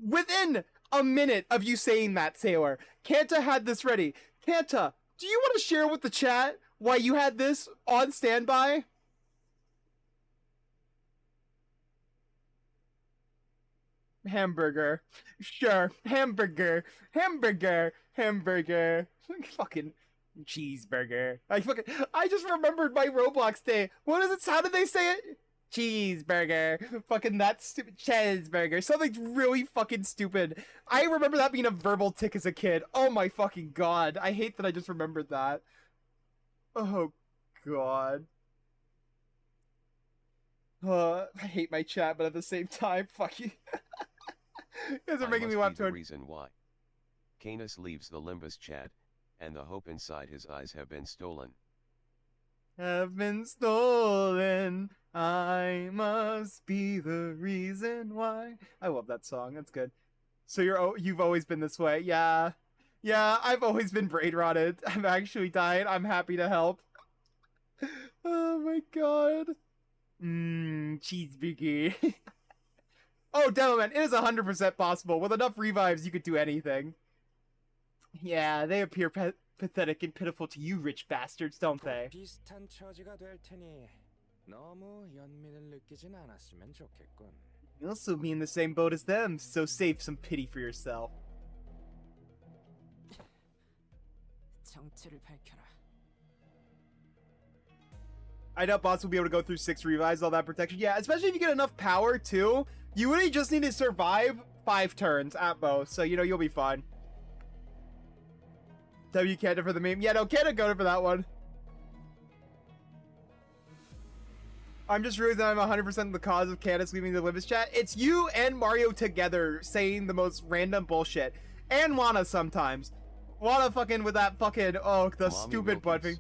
Within a minute of you saying that, Sailor, Kanta had this ready. Kanta, do you want to share with the chat why you had this on standby? Hamburger. Sure. Hamburger. Hamburger. Hamburger. Fucking cheeseburger. I just remembered my Roblox day. What is it? How did they say it? Cheeseburger. Fucking that stupid cheeseburger. Something really fucking stupid. I remember that being a verbal tick as a kid. Oh my fucking god. I hate that I just remembered that. Oh god. I hate my chat, but at the same time, fuck you. You guys are making me laugh too hard. The reason why Canis leaves the Limbus chat, and the hope inside his eyes have been stolen. Have been stolen. I must be the reason why. I love that song. That's good. So you've always been this way. Yeah. Yeah, I've always been brain rotted. I've actually died. I'm happy to help. Oh my god. Cheeseburger. Oh, Demoman, it is 100% possible. With enough revives, you could do anything. Yeah, they appear pathetic and pitiful to you rich bastards, don't they? 비슷한 처지가 될 테니 너무 연민을 느끼진 않았으면 좋겠군. You'll also be in the same boat as them, so save some pity for yourself. 정체를 밝혀라. I doubt boss will be able to go through 6 revives, all that protection. Yeah, especially if you get enough power, too. You really just need to survive 5 turns at most, so, you know, you'll be fine. W Canada for the meme. Yeah, no, Canada go for that one. I'm just realizing I'm 100% the cause of Candace leaving the Limbus chat. It's you and Mario together saying the most random bullshit. And Wana sometimes. Wana fucking with that fucking, oh, the Mommy stupid butt Milkies. thing.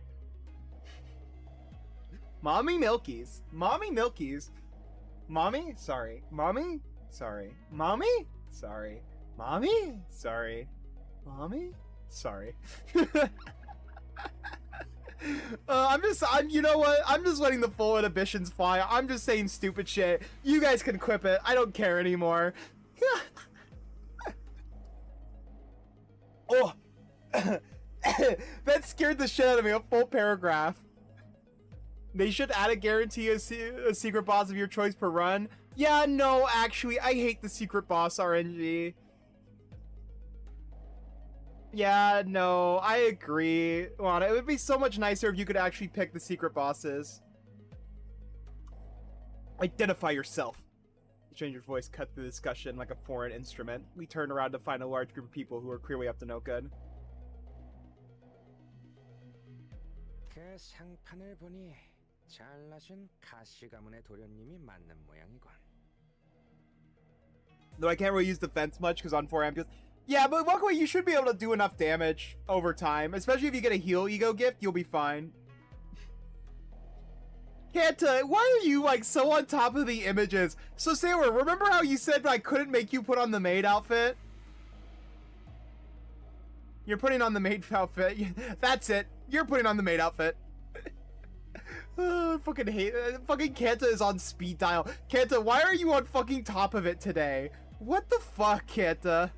Mommy Milkies. Mommy Milkies. Mommy? Sorry. Mommy? Sorry. Mommy? Sorry. Mommy? Sorry. Mommy? Sorry. you know what? I'm just letting the full inhibitions fly. I'm just saying stupid shit. You guys can quip it. I don't care anymore. Oh. That scared the shit out of me. A full paragraph. They should add a guarantee a secret boss of your choice per run. Yeah, no, actually, I hate the secret boss RNG. Yeah, no, I agree. Lana, it would be so much nicer if you could actually pick the secret bosses. Identify yourself. The stranger's voice cut through the discussion like a foreign instrument. We turned around to find a large group of people who were clearly up to no good. 내 상판을 보니 잘나신 가시 가문의 도련님이 맞는 모양이군. Though I can't really use defense much because on 4 amp. Yeah, but luckily you should be able to do enough damage over time. Especially if you get a heal ego gift, you'll be fine. Kanta, why are you like so on top of the images? So Sailor, remember how you said I couldn't make you put on the maid outfit? You're putting on the maid outfit. That's it. You're putting on the maid outfit. I fucking hate fucking Kanta is on speed dial. Kanta, why are you on fucking top of it today? What the fuck, Kanta?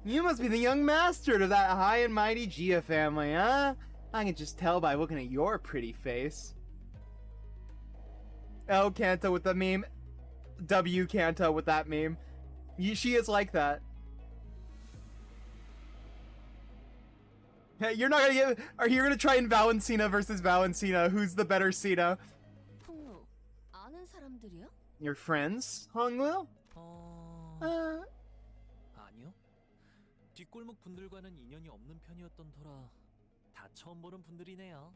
You must be the young master of that high and mighty Gia family, huh? I can just tell by looking at your pretty face. L Kanta with the meme. W Kanta with that meme. She is like that. Hey, you're not gonna get. Are you gonna try in Valencina versus Valencina? Who's the better Cena? 통로 아는 사람들이야? Your friends, Honglu? 아니요. 뒷골목 분들과는 인연이 없는 편이었던 터라 다 처음 보는 분들이네요.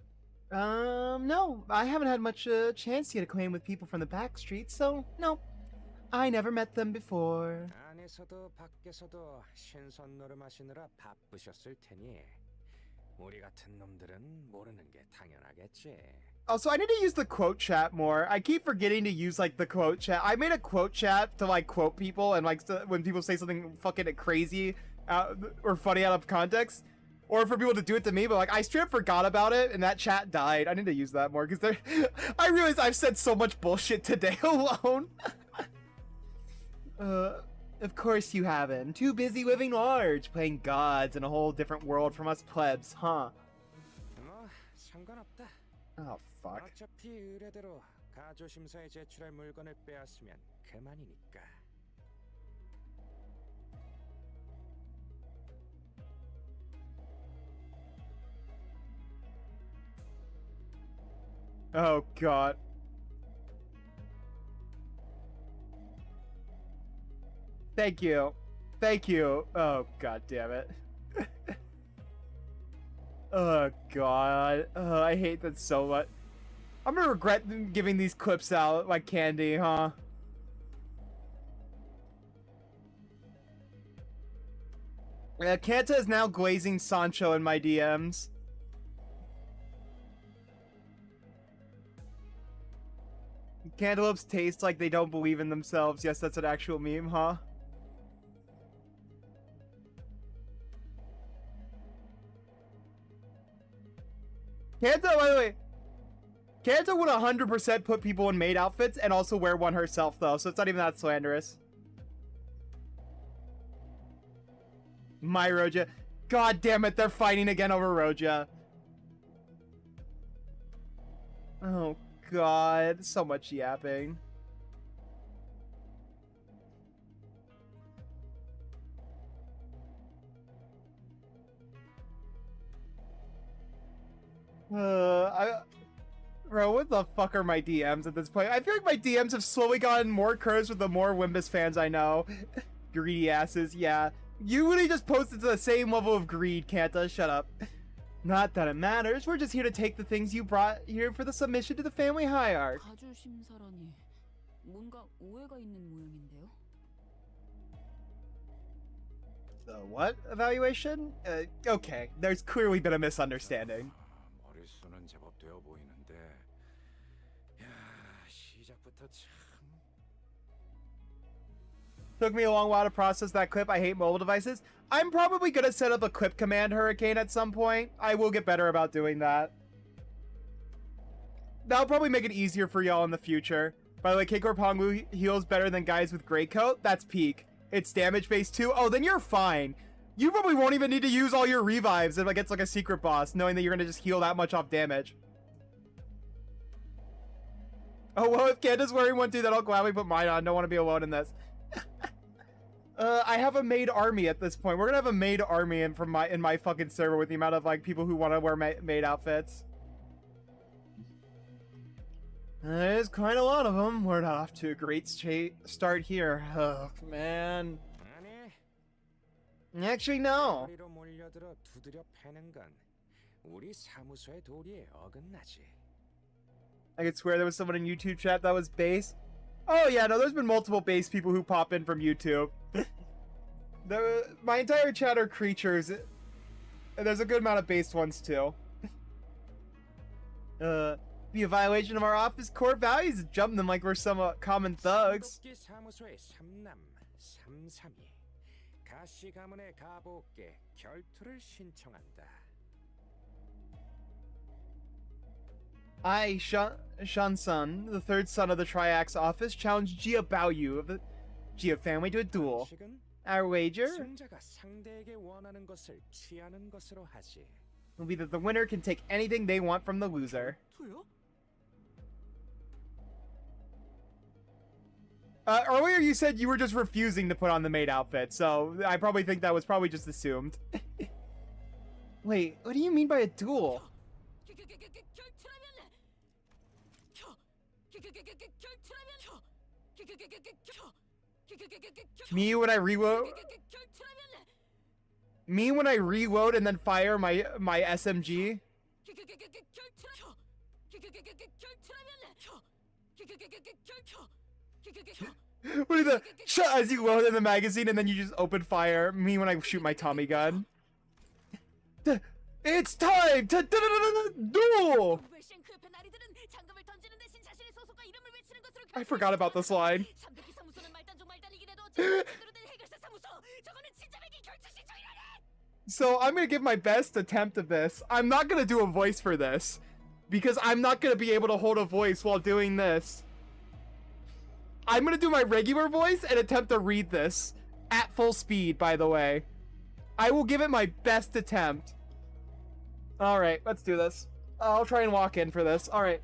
No, I haven't had much chance to get acquainted with people from the back streets, so no, I never met them before. 안에서도 밖에서도 신선 노름하시느라 바쁘셨을 테니 우리 같은 놈들은 모르는 게 당연하겠지. Also, I need to use the quote chat more. I keep forgetting to use like the quote chat. I made a quote chat to like quote people and like when people say something fucking crazy or funny out of context, or for people to do it to me. But like I straight up forgot about it and that chat died. I need to use that more because I realize I've said so much bullshit today alone. Of course you haven't. Too busy living large, playing gods in a whole different world from us plebs, huh? 뭐 상관없다. Oh fuck. 어차피 의뢰대로 가조심사에 제출할 물건을 빼앗으면 그만이니까. Oh god. Thank you. Thank you. Oh god damn it. Oh god. Oh, I hate that so much. I'm gonna regret giving these clips out like candy, huh? Kanta is now glazing Sancho in my DMs. Cantaloupes taste like they don't believe in themselves. Yes, that's an actual meme, huh? Kanta, by the way, Kanta would 100% put people in maid outfits and also wear one herself, though, so it's not even that slanderous. My Roja. God damn it, they're fighting again over Roja. Oh, God. So much yapping. Bro, what the fuck are my DMs at this point? I feel like my DMs have slowly gotten more curves with the more Limbus fans I know. Greedy asses, yeah. You really just posted to the same level of greed, Kanta. Shut up. Not that it matters. We're just here to take the things you brought here for the submission to the family hierarch. 가주심사라니 뭔가 오해가 있는 모양인데요. The what evaluation? Okay, there's clearly been a misunderstanding. 머릿수는 제법 되어 보이는데, 야 시작부터 참. Took me a long while to process that clip. I hate mobile devices. I'm probably gonna set up a clip command hurricane at some point. I will get better about doing that. That'll probably make it easier for y'all in the future. By the way, Keikor Pongwu heals better than guys with Grey Coat. That's peak. It's damage based too. Oh, then you're fine. You probably won't even need to use all your revives if it gets like a secret boss, knowing that you're gonna just heal that much off damage. Oh, well, if Kanda's wearing one too, then I'll gladly put mine on. Don't want to be alone in this. I have a maid army at this point. We're gonna have a maid army in my fucking server with the amount of like people who want to wear maid outfits. There's quite a lot of them. We're not off to a great start here. Oh man. 아니. Actually, no. 머리로 몰려들어 두드려 패는 건 우리 사무소의 도리에 어긋나지. I could swear there was someone in YouTube chat that was base. Oh yeah, no, there's been multiple base people who pop in from YouTube. My entire chat are creatures. And there's a good amount of based ones too. Be a violation of our office core values to jump them like we're some common thugs. 신도끼 사무소의 삼남 삼삼이 가시 가문의 가보께 결투를 신청한다. I, Shansun, the third son of the Triax office, challenged Jia Baoyu of the Jia family to a duel. 방식은 Our wager 승자가 상대에게 원하는 것을 취하는 것으로 하지. will be that the winner can take anything they want from the loser. 투요? Earlier you said you were just refusing to put on the maid outfit, so I probably think that was probably just assumed. Wait, what do you mean by a duel? Me when I reload? Me when I reload and then fire my SMG? What is the shut as you load in the magazine and then you just open fire? Me when I shoot my Tommy gun? It's time to duel! I forgot about this line. So I'm gonna give my best attempt of this. I'm not gonna do a voice for this because I'm not gonna be able to hold a voice while doing this. I'm gonna do my regular voice and attempt to read this at full speed, by the way. I will give it my best attempt. Alright, let's do this. I'll try and walk in for this. Alright.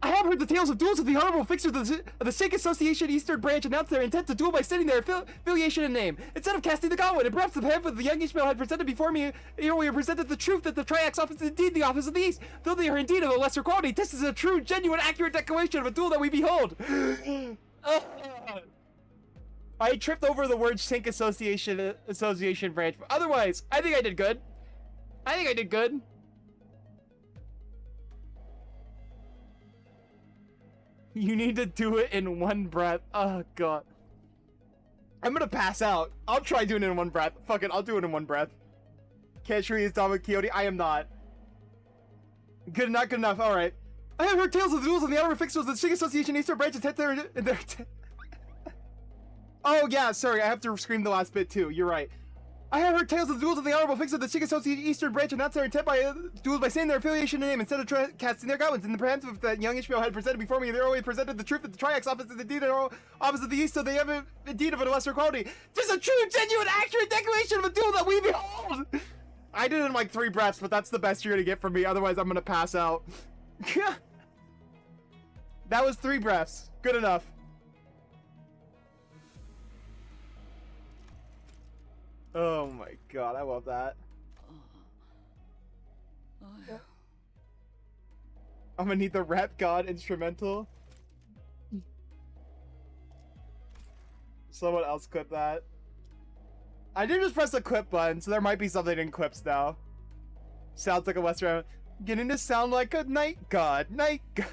I have heard the tales of duels of the honorable fixers of the Sikh Association Eastern Branch announced their intent to duel by stating their affiliation and name. Instead of casting the gauntlet, and perhaps the pamphlet the young Ishmael had presented before me earlier presented the truth that the Triax office is indeed the office of the East. Though they are indeed of a lesser quality, this is a true, genuine, accurate declaration of a duel that we behold. I tripped over the word Sikh Association Branch, but otherwise, I think I did good. I think I did good. You need to do it in one breath. Oh, God. I'm gonna pass out. I'll try doing it in one breath. Fuck it, I'll do it in one breath. Keshri is Dominic Quixote. I am not. Good, not good enough. Alright. I have heard tales of the duels and the honorable fixers of the Sikh Association Eastern Branch intent their Oh, yeah, sorry. I have to scream the last bit, too. You're right. I have heard tales of the duels of the honorable fixers of the Sikh Association Eastern Branch announced their intent by duels by saying their affiliation name instead of casting their goblins. In the pamphlet that young Ishmael had presented before me, they already presented the truth that the Triax office is indeed an office of the East, so they have indeed of a lesser quality. This is a true, genuine, accurate declaration of a duel that we behold! I did it in like 3 breaths, but that's the best you're gonna get from me, otherwise I'm gonna pass out. That was 3 breaths. Good enough. Oh my god, I love that. I'm gonna need the Rap God instrumental. Someone else clip that. I did just press the clip button, so there might be something in clips now. Sounds like a Western. Getting to sound like a night god. Night god.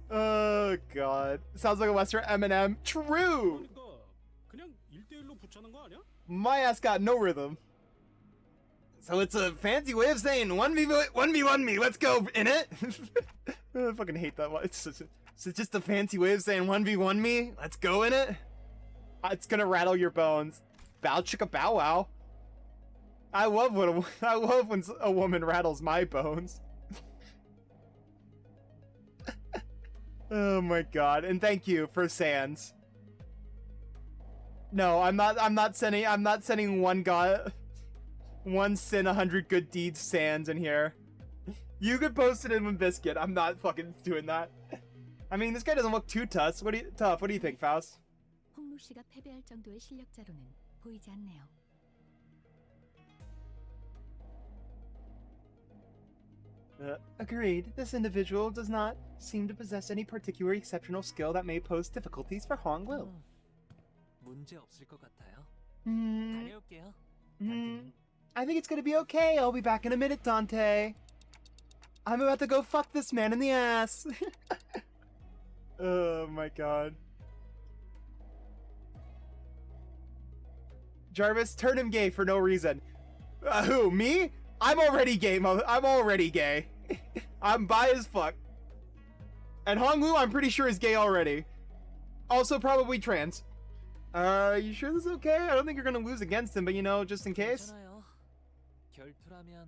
Oh god. Sounds like a Western Eminem. True! 그냥 1대1로 붙자는 거 아니야? My ass got no rhythm. So it's a fancy way of saying 1v1 me, let's go, in it? I fucking hate that one. It's just a fancy way of saying 1v1 me, let's go in it? It's gonna rattle your bones. Bow chicka bow wow. I love when a woman rattles my bones. Oh my god, and thank you for Sans. No, I'm not sending one god, one sin, 100 good deeds Sans in here. You could post it in one biscuit. I'm not fucking doing that. I mean, this guy doesn't look too tough. What do you think, Faust? 홍루 씨가 패배할 정도의 실력자로는 보이지 않네요. Agreed. This individual does not seem to possess any particular exceptional skill that may pose difficulties for Hong Will. 문제 없을 것 같아요. 다녀올게요. I think it's gonna be okay. I'll be back in a minute, Dante. I'm about to go fuck this man in the ass. Oh my god. Jarvis, turn him gay for no reason. Who, me? I'm already gay, I'm already gay. I'm bi as fuck. And Hongwoo, I'm pretty sure is gay already. Also probably trans. You sure this is okay? I don't think you're gonna lose against him, but you know, just in case. 괜찮아요. 결투라면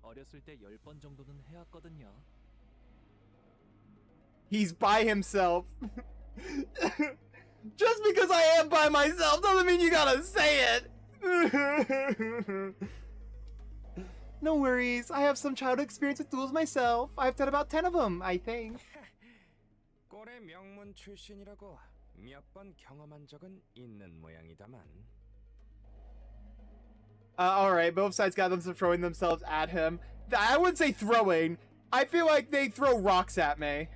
어렸을 때 10번 정도는 해왔거든요. He's by himself. Just because I am by myself doesn't mean you gotta say it. No worries. I have some childhood experience with duels myself. I've done about 10 of them, I think. 꼴의 명문 출신이라고 몇 번 경험한 적은 있는 모양이다만. Alright, both sides got them throwing themselves at him. I wouldn't say throwing. I feel like they throw rocks at me.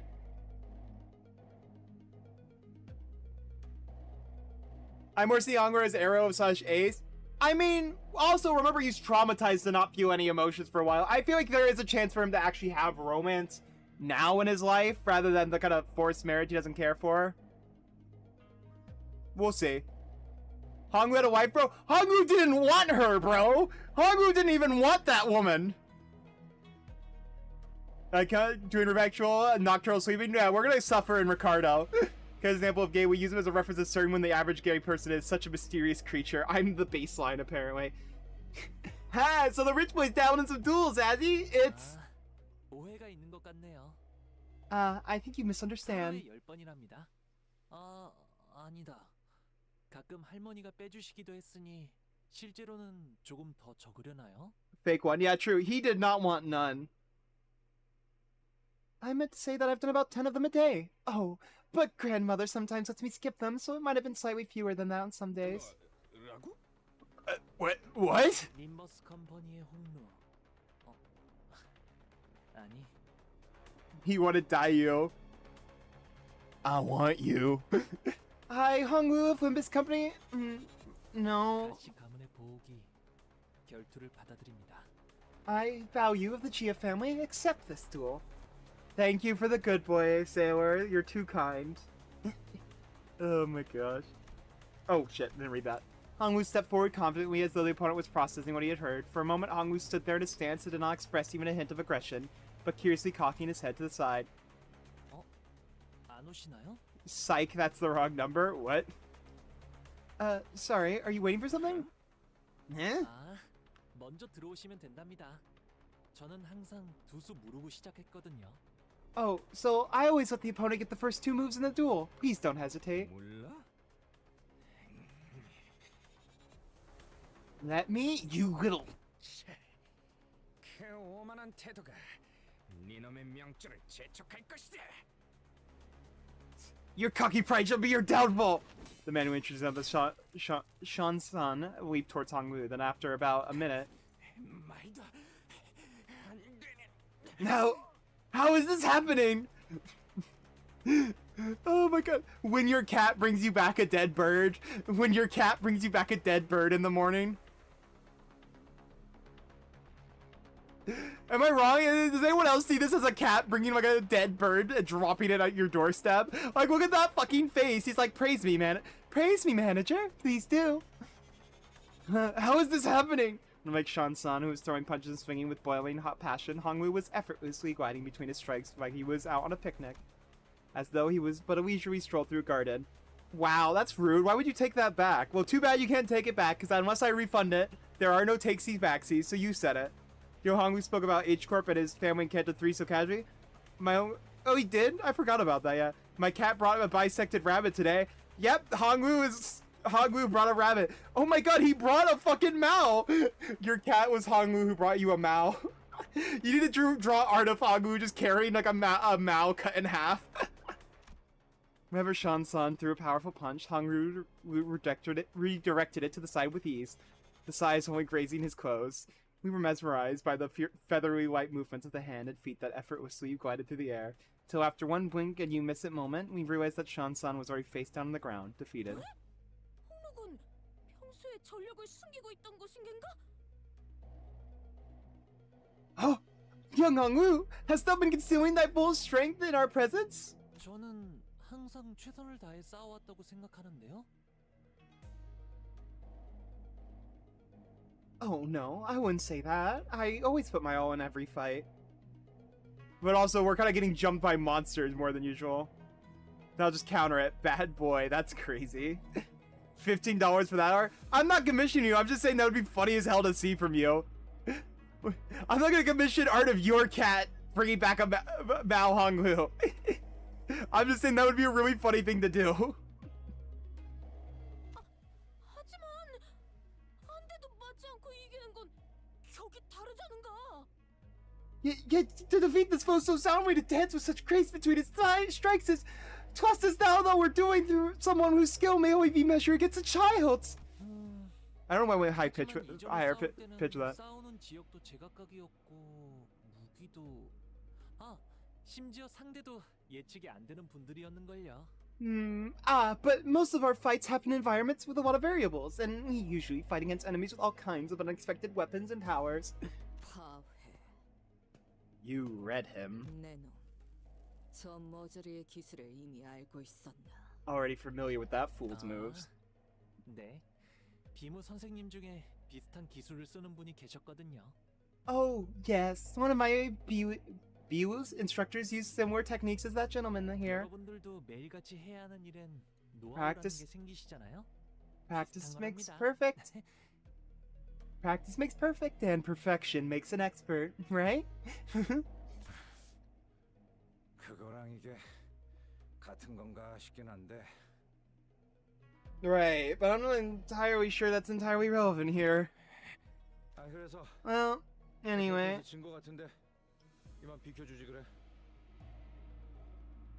I'm more seeing Angwer as arrow / ace. I mean, also remember he's traumatized to not feel any emotions for a while. I feel like there is a chance for him to actually have romance now in his life, rather than the kind of forced marriage he doesn't care for. We'll see. Hongwoo had a wife, bro? Hongwoo didn't want her, bro! Hongwoo didn't even want that woman! Doing revectual, nocturnal sleeping? Yeah, we're gonna suffer in Ricardo. Because example of gay, we use him as a reference to certain when the average gay person is such a mysterious creature. I'm the baseline, apparently. Ha! So the rich boy's down in some duels, has he? It's... 오해가 있는 것 같네요. I think you misunderstand. 하루에 10번이랍니다. 아니다. 가끔 할머니가 빼주시기도 했으니 실제로는 조금 더 적으려나요? Fake one. Yeah, true. He did not want none. I meant to say that I've done about 10 of them a day. Oh, but grandmother sometimes lets me skip them, so it might have been slightly fewer than that on some days. What? 림버스 컴퍼니의 홍루. 아니. He wanted Dayu. I want you. Hi, Hongwoo of Limbus Company. No. 다시 가문의 보호기. 결투를 받아들입니다. I value of the Chia family accept this duel. Thank you for the good boy, Sailor. You're too kind. Oh my gosh. Oh shit, didn't read that. Hongwoo stepped forward confidently as though the opponent was processing what he had heard. For a moment, Hongwoo stood there in a stance and did not express even a hint of aggression, but curiously cocking his head to the side. 안 오시나요? Psych, that's the wrong number. What? Sorry, are you waiting for something? Eh? 먼저 들어오시면 된답니다. 저는 항상 두 수 무르고 시작했거든요. Oh, so I always let the opponent get the first 2 moves in the duel. Please don't hesitate. 몰라? Let me, you little... 그 오만한 태도가 네놈의 명줄을 재촉할 것이다. Your cocky pride shall be your downfall! The man who introduced him as Sean-san leaped towards Hongwoo. Then after about a minute... 말도 안 되네. No! How is this happening? Oh my god. When your cat brings you back a dead bird. When your cat brings you back a dead bird in the morning. Am I wrong? Does anyone else see this as a cat bringing like a dead bird and dropping it at your doorstep? Like, look at that fucking face. He's like, praise me, man. Praise me, manager. Please do. How is this happening? Unlike Sean-san, who was throwing punches and swinging with boiling hot passion, Hongwoo was effortlessly gliding between his strikes like he was out on a picnic. As though he was but a leisurely stroll through a garden. Wow, that's rude. Why would you take that back? Well, too bad you can't take it back, because unless I refund it, there are no takesies backsies, so you said it. Yo, Hongwoo spoke about H-Corp and his family in Canto 3 so casually. My own... Oh, he did? I forgot about that, yeah. My cat brought him a bisected rabbit today. Yep, Hongwoo brought a rabbit. Oh my god, he brought a fucking Mao! Your cat was Hongwoo who brought you a Mao. You need to draw art of Hongwoo just carrying like a Mao cut in half. Whenever Sean-san threw a powerful punch, Hongwoo redirected it to the side with ease, the size only grazing his clothes. We were mesmerized by the feathery light movements of the hand and feet that effortlessly glided through the air. Till after one blink and you miss it moment, we realized that Sean-san was already face down on the ground, defeated. 홍록은 평소에 전력을 숨기고 있던 것인가? Oh, young Hongwoo, hast thou been concealing thy full strength in our presence? 저는 항상 최선을 다해 싸워왔다고 생각하는데요. Oh no, I wouldn't say that. I always put my all in every fight. But also, we're kind of getting jumped by monsters more than usual. I'll just counter it. Bad boy, that's crazy. $15 for that art? I'm not commissioning you, I'm just saying that would be funny as hell to see from you. I'm not gonna commission art of your cat bringing back a Bao Honglu. I'm just saying that would be a really funny thing to do. 하지만 한 대도 맞지 않고 이기는 건 격이 다르잖은가. Yet to defeat this foe so soundly, to dance with such grace between its strikes is just as thou we're doing through someone whose skill may only be measured against a child's. I don't know why I went higher pitch with that. 싸우는 지역도 제각각이었고 무기도 심지어 상대도 예측이 안 되는 분들이었는걸요. But most of our fights happen in environments with a lot of variables, and we usually fight against enemies with all kinds of unexpected weapons and powers. 파회. You read him. 내놈. 저 머저리의 기술을 이미 알고 있었나. Already familiar with that fool's moves. 네. 비무 선생님 중에 비슷한 기술을 쓰는 분이 계셨거든요. Oh, yes. One of my Biwoo's instructors used similar techniques as that gentleman here. 여러분들도 매일같이 해야 하는 일엔 노하우라는 게 생기시잖아요. Practice makes perfect. Practice makes perfect, and perfection makes an expert, right? 그거랑 이게 같은 건가 싶긴 한데. Right, but I'm not entirely sure that's entirely relevant here. 그래서 Well, anyway. 진거 같은데 이만 비켜주지 그래.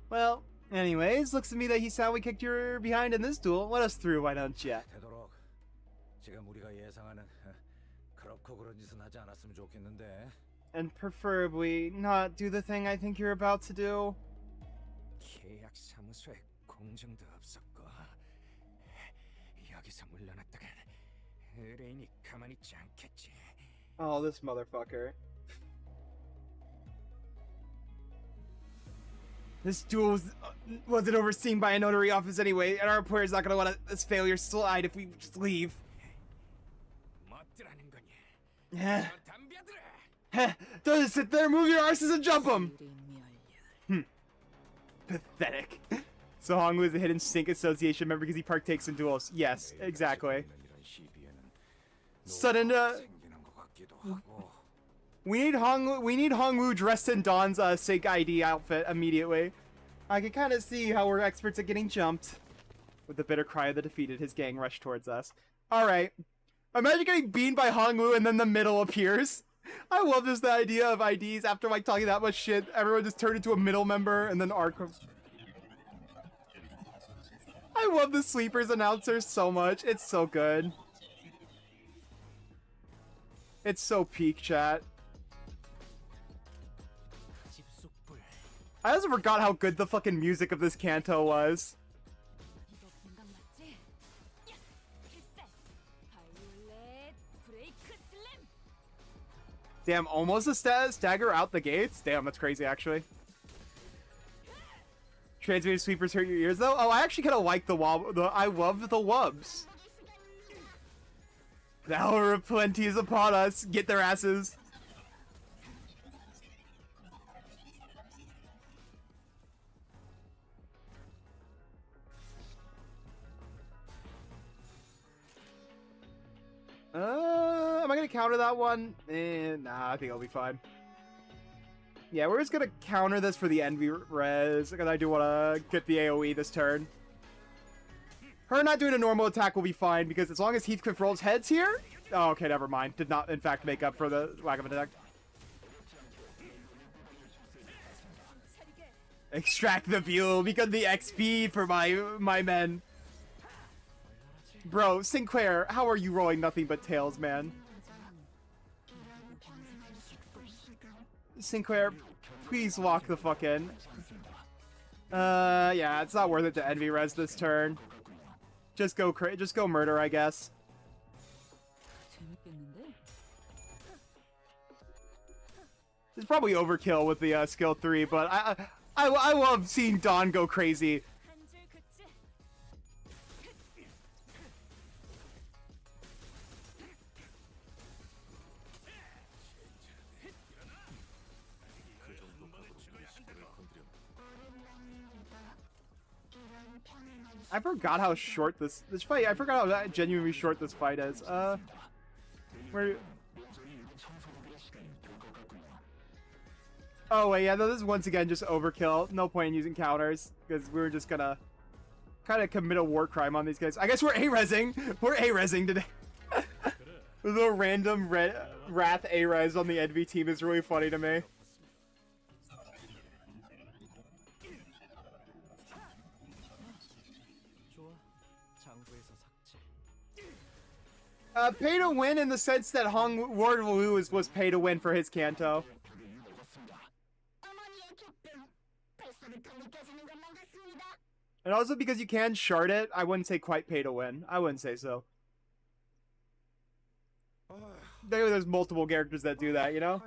Well, anyways, looks to me that he soundly kicked your behind in this duel. Let us through, why don't ya? 되도록 지금 우리가 예상하는 그렇고 그런 짓은 하지 않았으면 좋겠는데. And preferably not do the thing I think you're about to do. 계약 사무소에 공정도 없었고 여기서 물러났다간 의뢰인이 가만히 있지 않겠지. Oh, this motherfucker. This duel wasn't overseen by a notary office anyway, and our employer's not gonna let this failure slide if we just leave. 멋들하는 거냐? Heh, don't just sit there, move your arses and jump them! Pathetic. So Hongwoo is a hidden Sync Association member because he partakes in duels. Yes, exactly. Sudden, we need Hongwoo dressed in Dawn's Sync ID outfit immediately. I can kind of see how we're experts at getting jumped. With the bitter cry of the defeated, his gang rushed towards us. Alright. Imagine getting beaten by Hongwoo and then the middle appears. I love this, the idea of IDs after like talking that much shit. Everyone just turned into a middle member and then Arkham. I love the Sleepers announcer so much. It's so good. It's so peak, chat. I also forgot how good the fucking music of this canto was. 이거 공감 맞지? 야, 필살. 바이올렛 브레이크 슬램. Damn, almost a stagger out the gates? Damn, that's crazy, actually. Transmuted sweepers hurt your ears, though? Oh, I actually kind of like the wob. I love the wubs. The hour of plenty is upon us. Get their asses. Am I gonna counter that one? Nah, I think I'll be fine. Yeah, we're just gonna counter this for the Envy res, because I do want to get the AoE this turn. Her not doing a normal attack will be fine, because as long as Heathcliff rolls heads here... Oh, okay, never mind. Did not, in fact, make up for the lack of an attack. Extract the fuel, become the XP for my men. Bro, Sinclair, how are you rolling nothing but tails, man? Sinclair, please walk the fuck in. Yeah, it's not worth it to Envy res this turn. Just go murder, I guess. 재밌겠는데? It's probably overkill with the skill 3, but I love seeing Dawn go crazy. I forgot how short this fight. I forgot how genuinely short this fight is. Where? Oh wait, yeah, no, this is once again just overkill. No point in using counters because we were just gonna kind of commit a war crime on these guys. I guess we're A-resing. We're A-resing today. The random Wrath A-res on the Envy team is really funny to me. Pay to win in the sense that Lord Wu was pay to win for his Kanto. And also because you can shard it, I wouldn't say quite pay to win. I wouldn't say so. There's multiple characters that do that, you know?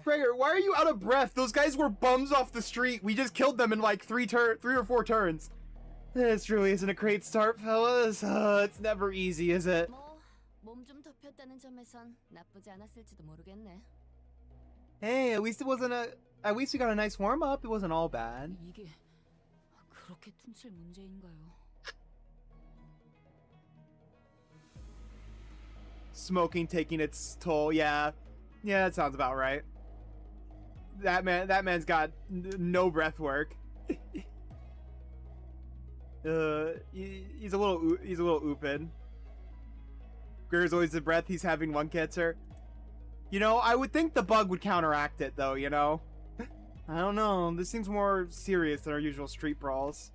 Prayer, why are you out of breath? Those guys were bums off the street. We just killed them in like 3 or 4 turns. This really isn't a great start, fellas. It's never easy, is it? Hey, at least it wasn't at least we got a nice warm-up. It wasn't all bad. 이게 그렇게 퉁칠 문제인가요? Smoking taking its toll. Yeah, that sounds about right. That man's got no breath work. He's a little oopin. Greer's always the breath. He's having one cancer. You know, I would think the bug would counteract it, though. You know, I don't know. This seems more serious than our usual street brawls.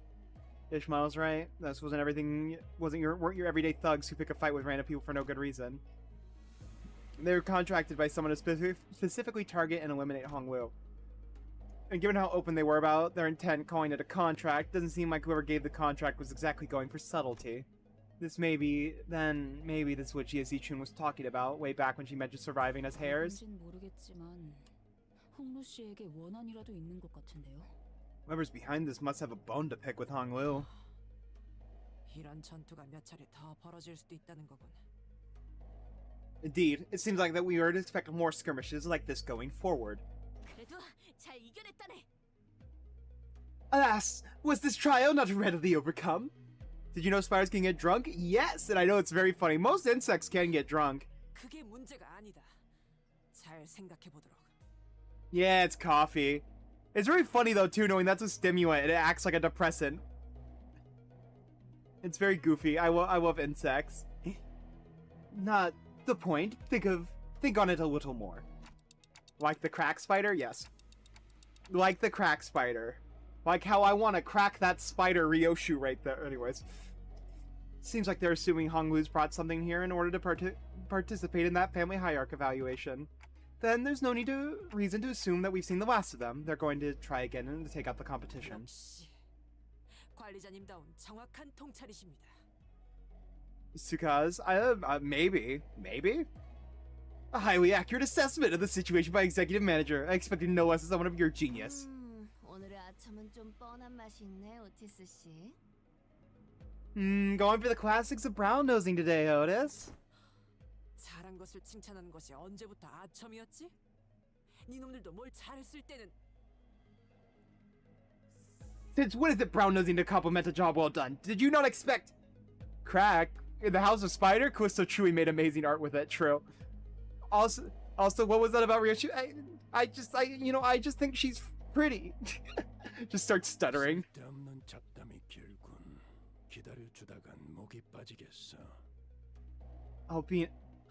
Ishmael's right. This weren't your everyday thugs who pick a fight with random people for no good reason. They were contracted by someone to specifically target and eliminate Hongwu. And given how open they were about their intent, calling it a contract, doesn't seem like whoever gave the contract was exactly going for subtlety. This maybe this is what GSE Chun was talking about way back when she mentioned surviving as hares. Whoever's behind this must have a bone to pick with Hongwu. Indeed, it seems like that we are to expect more skirmishes like this going forward. Alas, was this trial not readily overcome? Did you know spiders can get drunk? Yes, and I know it's very funny. Most insects can get drunk. Yeah, it's coffee. It's very funny though too, knowing that's a stimulant and it acts like a depressant. It's very goofy. I love insects. Not the point. Think on it a little more. Like the crack spider? Yes. Like the crack spider. Like how I want to crack that spider Ryoshu right there. Anyways. Seems like they're assuming Hongwu's brought something here in order to participate in that family hierarchy evaluation. Then there's no reason to assume that we've seen the last of them. They're going to try again and take out the competition. Tsukaz, maybe. A highly accurate assessment of the situation by executive manager. I expected no less than someone of your genius. Going for the classics of brown nosing today, Otis. 잘한 것을 칭찬하는 것이 언제부터 아첨이었지? 네 놈들도 뭘 잘했을 때는 Since when is it brown nosing to compliment a job well done? Did you not expect crack in the House of Spider? Callisto truly made amazing art with it. True. Also, what was that about Ryoshu? I just think she's pretty. Just starts stuttering.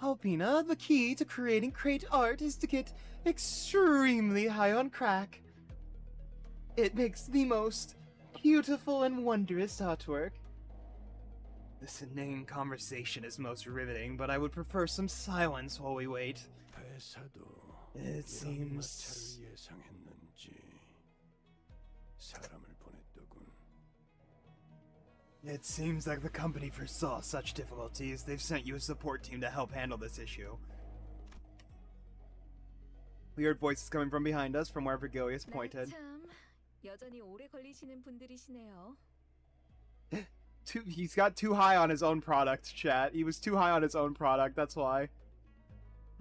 Alpina, the key to creating great art is to get extremely high on crack. It makes the most beautiful and wondrous artwork. This inane conversation is most riveting, but I would prefer some silence while we wait. It seems... It seems like the company foresaw such difficulties. They've sent you a support team to help handle this issue. We heard voices coming from behind us from wherever Gilius pointed. 참 여전히 오래 걸리시는 분들이시네요. He's got too high on his own product, chat. He was too high on his own product, that's why.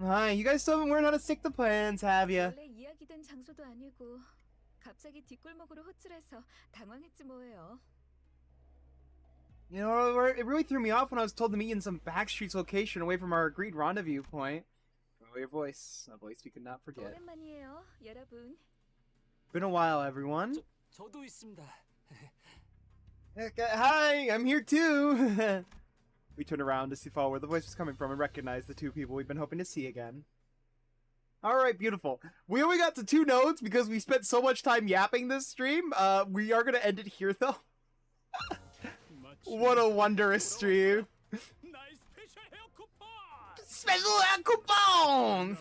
Hi, you guys still haven't learned how to stick to plans, have ya? 원래 이야기된 장소도 아니고 갑자기 뒷골목으로 호출해서 당황했지 뭐예요. You know, it really threw me off when I was told to meet in some backstreets location away from our agreed rendezvous point. Oh, your voice. A voice we could not forget. 오랜만이에요, 여러분. Been a while, everyone. 저도 있습니다. Hi, I'm here too. We turned around to see where the voice was coming from and recognized the two people we've been hoping to see again. Alright, beautiful. We only got to 2 notes because we spent so much time yapping this stream. We are going to end it here though. What a wondrous stream. Special hair coupons!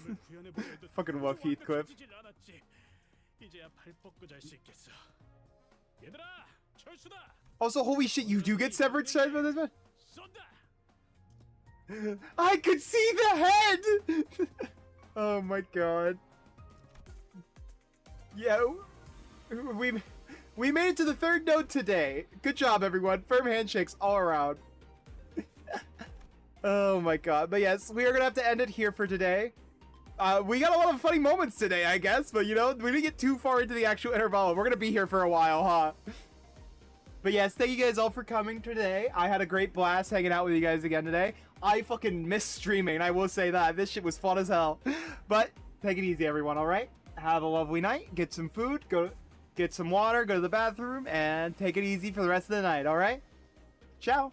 Fucking woof, Heathcliff. Also, holy shit, you do get severed side by this one? I could see the head! Oh my god. Yeah, we made it to the 3rd note today. Good job, everyone. Firm handshakes all around. Oh my god. But yes, we are gonna have to end it here for today. We got a lot of funny moments today, I guess, but you know, we didn't get too far into the actual interval. We're gonna be here for a while, huh? But yes, thank you guys all for coming today. I had a great blast hanging out with you guys again today. I fucking miss streaming, I will say that. This shit was fun as hell. But take it easy, everyone, alright? Have a lovely night. Get some food, go get some water, go to the bathroom, and take it easy for the rest of the night, alright? Ciao.